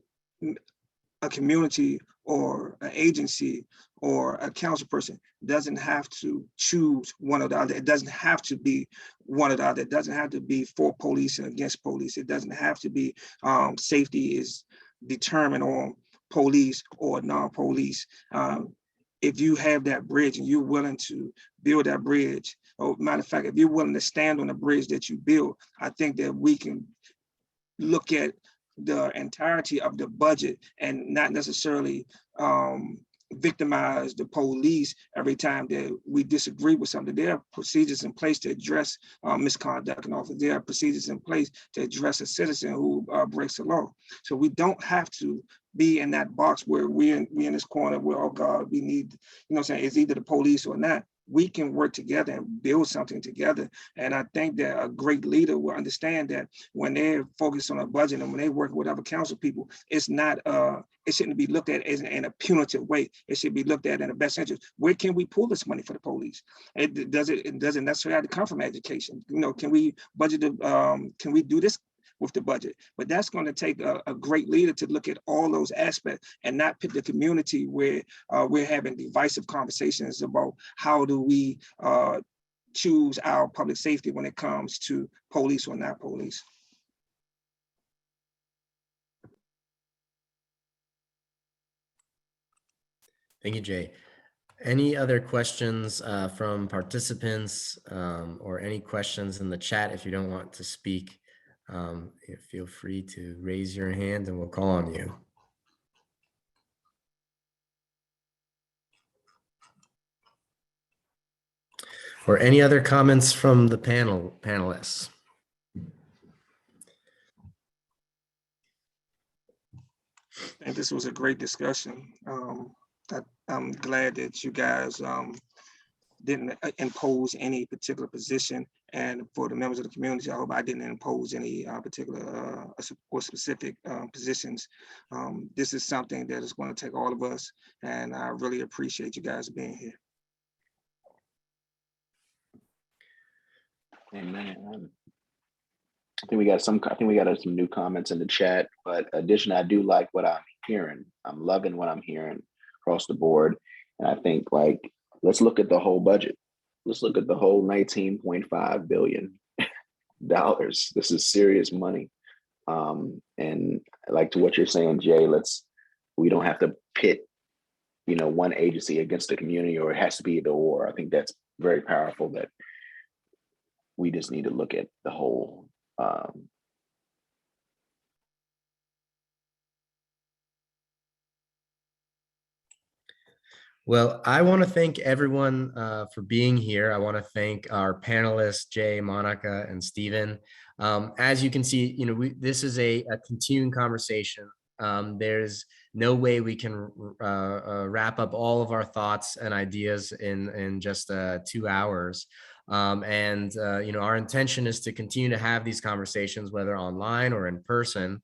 a community or an agency or a council person, doesn't have to choose one or the other. It doesn't have to be one or the other. It doesn't have to be for police and against police. It doesn't have to be safety is determined on police or non-police. If you have that bridge and you're willing to build that bridge, or matter of fact, if you're willing to stand on the bridge that you build, I think that we can look at the entirety of the budget and not necessarily victimize the police every time that we disagree with something. There are procedures in place to address misconduct in office. There are procedures in place to address a citizen who breaks the law. So we don't have to be in that box where we in this corner where, oh God, we need, you know what I'm saying, it's either the police or not. We can work together and build something together. And I think that a great leader will understand that when they're focused on a budget and when they work with other council people, it's not, it shouldn't be looked at as in a punitive way. It should be looked at in the best interest. Where can we pull this money for the police? It doesn't necessarily have to come from education. You know, can we budget, can we do this with the budget? But that's going to take a great leader to look at all those aspects and not put the community where we're having divisive conversations about how do we choose our public safety when it comes to police or not police. Thank you, Jay. Any other questions from participants or any questions in the chat if you don't want to speak Feel free to raise your hand and we'll call on you. Or any other comments from the panelists? I think this was a great discussion. I'm glad that you guys didn't impose any particular position, and for the members of the community, I hope I didn't impose any particular or specific positions. This is something that is going to take all of us, and I really appreciate you guys being here. Amen. I think we got some new comments in the chat, but addition, I do like what I'm hearing. I'm loving what I'm hearing across the board. And I think, like, let's look at the whole budget. Let's look at the whole $19.5 billion. This is serious money. And like to what you're saying, Jay, we don't have to pit, one agency against the community, or it has to be either or. I think that's very powerful, that we just need to look at the whole. Well, I want to thank everyone for being here. I want to thank our panelists, Jay, Monica, and Stephen. As you can see, this is a continuing conversation. There's no way we can wrap up all of our thoughts and ideas in just 2 hours. Our intention is to continue to have these conversations, whether online or in person.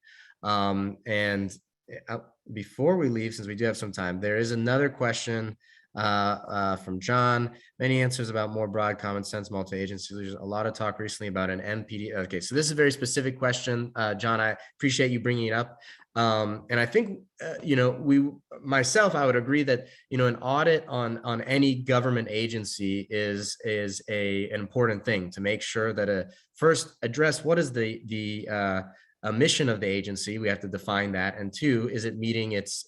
Before we leave, since we do have some time, there is another question from John. Many answers about more broad common sense multi-agency. There's a lot of talk recently about an MPD. Okay, so this is a very specific question, John. I appreciate you bringing it up. And I think, I would agree that, an audit on any government agency is an important thing to make sure that first address what is the mission of the agency. We have to define that. And two, is it meeting its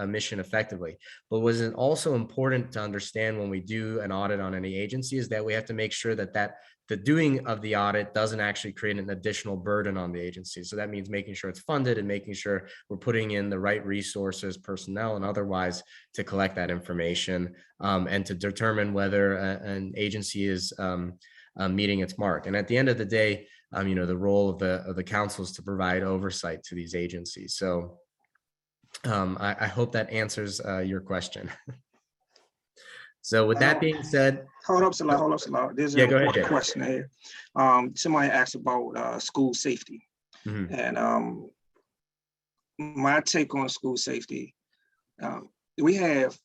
mission effectively? But was it also important to understand when we do an audit on any agency is that we have to make sure that the doing of the audit doesn't actually create an additional burden on the agency. So that means making sure it's funded and making sure we're putting in the right resources, personnel, and otherwise to collect that information and to determine whether an agency is meeting its mark. And at the end of the day, the role of the council is to provide oversight to these agencies. So I hope that answers your question. So with that being said, hold up, Salah. There's an important question here. Somebody asked about school safety, and my take on school safety. We have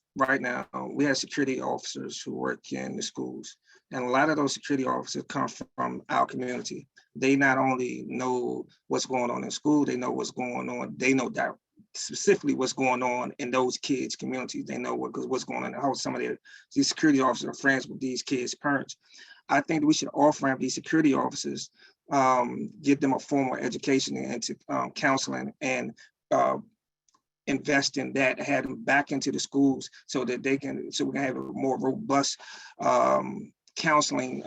security officers who work in the schools, and a lot of those security officers come from our community. They not only know what's going on in school, they know what's going on. They know that specifically what's going on in those kids' communities. They know what's going on in how some of these security officers are friends with these kids' parents. I think we should off-ramp these security officers, give them a formal education into counseling, and invest in that, have them back into the schools so that we can have a more robust counseling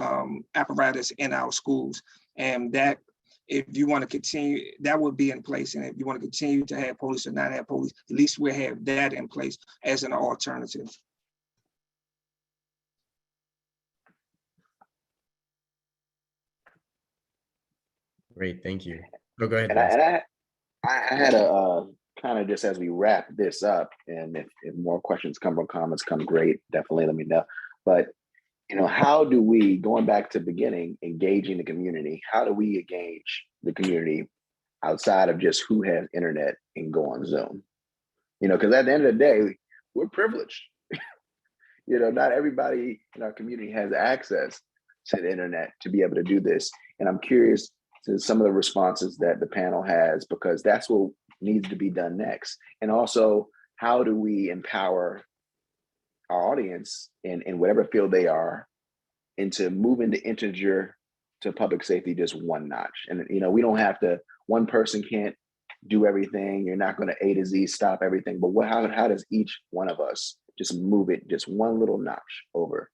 apparatus in our schools. And that, if you want to continue, that would be in place. And if you want to continue to have police or not have police, at least we'll have that in place as an alternative. Great, thank you. Oh, go ahead. And I had a kind of, just as we wrap this up, and if more questions come or comments come, great, definitely let me know. But how do we, going back to the beginning, engaging the community, how do we engage the community outside of just who has internet and go on Zoom? Because at the end of the day, we're privileged. Not everybody in our community has access to the internet to be able to do this. And I'm curious to some of the responses that the panel has, because that's what needs to be done next. And also, how do we empower our audience in whatever field they are into moving the integer to public safety just one notch? And we don't have to, one person can't do everything. You're not going to A to Z stop everything, but how does each one of us just move it just one little notch over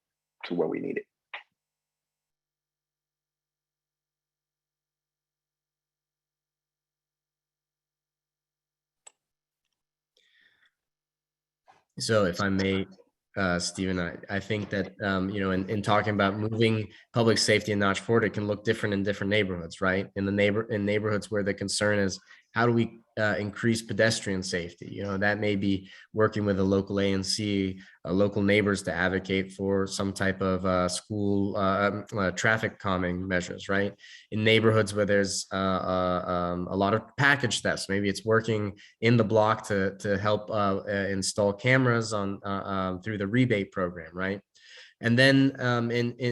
to where we need it? So if I may, Stephen, I think that, you know, in talking about moving public safety a notch forward, it can look different in different neighborhoods, right? In neighborhoods where the concern is, how do we increase pedestrian safety? You know, that may be working with a local ANC, local neighbors to advocate for some type of school traffic calming measures, right? In neighborhoods where there's a lot of package thefts, maybe it's working in the block to help install cameras on through the rebate program, right? And then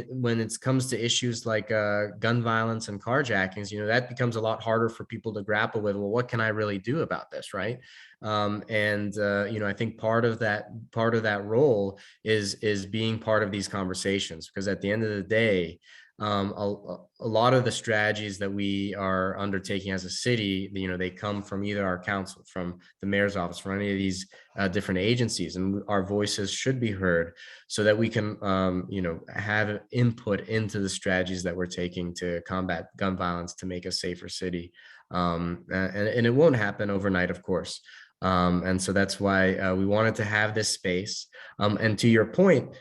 when it comes to issues like gun violence and carjackings, you know, that becomes a lot harder for people to grapple with. Well, what can I really do about this, right? You know, I think part of that role is being part of these conversations, because at the end of the day, a lot of the strategies that we are undertaking as a city, you know, they come from either our council, from the mayor's office, from any of these different agencies, and our voices should be heard so that we can, you know, have input into the strategies that we're taking to combat gun violence, to make a safer city. And it won't happen overnight, of course. And so that's why we wanted to have this space. And to your point,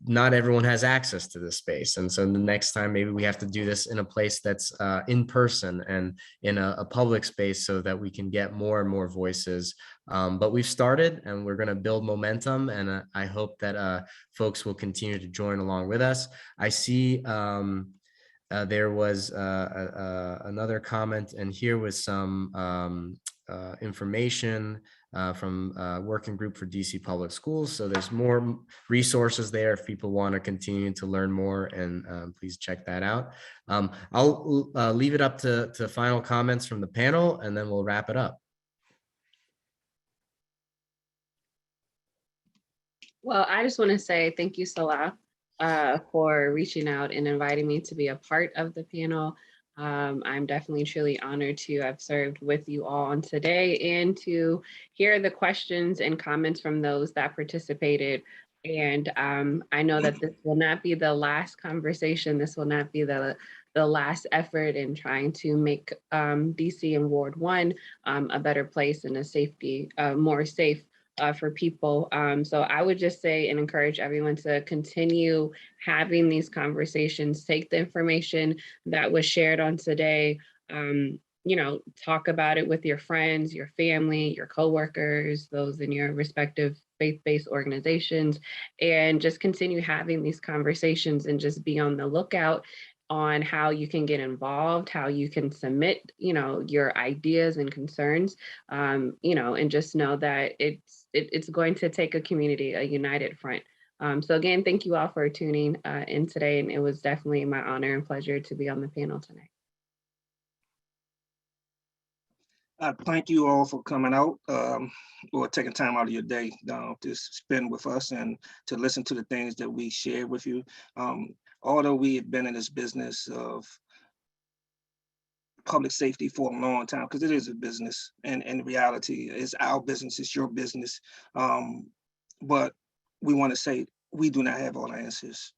not everyone has access to this space. And so the next time, maybe we have to do this in a place that's in person and in a public space, so that we can get more and more voices. But we've started, and we're going to build momentum. And I hope that folks will continue to join along with us. I see there was another comment, and here was some information from Working Group for DC Public Schools. So there's more resources there if people want to continue to learn more, and please check that out. I'll leave it up to final comments from the panel, and then we'll wrap it up. Well, I just want to say thank you, Salah, for reaching out and inviting me to be a part of the panel. I'm definitely truly honored to have served with you all on today, and to hear the questions and comments from those that participated. And I know that this will not be the last conversation. This will not be the last effort in trying to make DC and Ward 1 a better place and more safe for people. So I would just say and encourage everyone to continue having these conversations, take the information that was shared on today, you know, talk about it with your friends, your family, your coworkers, those in your respective faith-based organizations, and just continue having these conversations, and just be on the lookout on how you can get involved, how you can submit, you know, your ideas and concerns, you know, and just know that it's going to take a community, a united front. So again, thank you all for tuning in today, and it was definitely my honor and pleasure to be on the panel tonight. Thank you all for coming out, or taking time out of your day to spend with us and to listen to the things that we shared with you. Although we have been in this business of public safety for a long time, because it is a business, and in reality, it's our business, it's your business. But we want to say we do not have all the answers,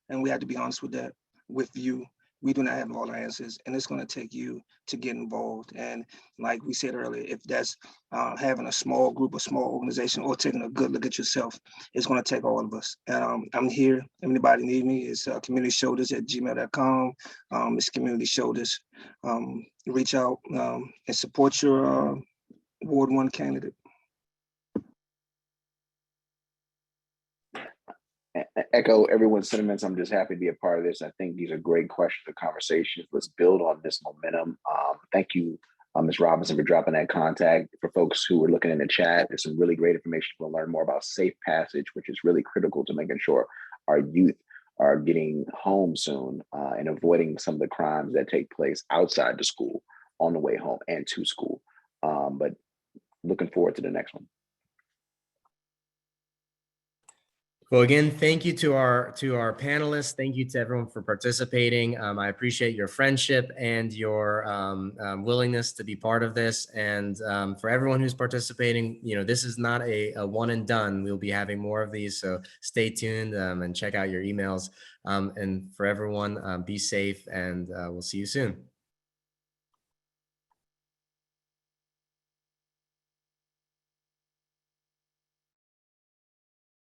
and we have to be honest with that with you. We do not have all the answers, and it's going to take you to get involved. And like we said earlier, if that's having a small group, a small organization, or taking a good look at yourself, it's going to take all of us. I'm here. If anybody need me, it's communityshoulders@gmail.com. It's Community Shoulders. Reach out and support your Ward 1 candidate. Echo everyone's sentiments. I'm just happy to be a part of this. I think these are great questions and conversations. Let's build on this momentum. Thank you, Ms. Robinson, for dropping that contact. For folks who are looking in the chat, there's some really great information to learn more about safe passage, which is really critical to making sure our youth are getting home soon and avoiding some of the crimes that take place outside the school on the way home and to school. But looking forward to the next one. Well, again, thank you to our panelists. Thank you to everyone for participating. I appreciate your friendship and your willingness to be part of this. And for everyone who's participating, you know, this is not a one and done. We'll be having more of these, so stay tuned and check out your emails. And for everyone, be safe, and we'll see you soon.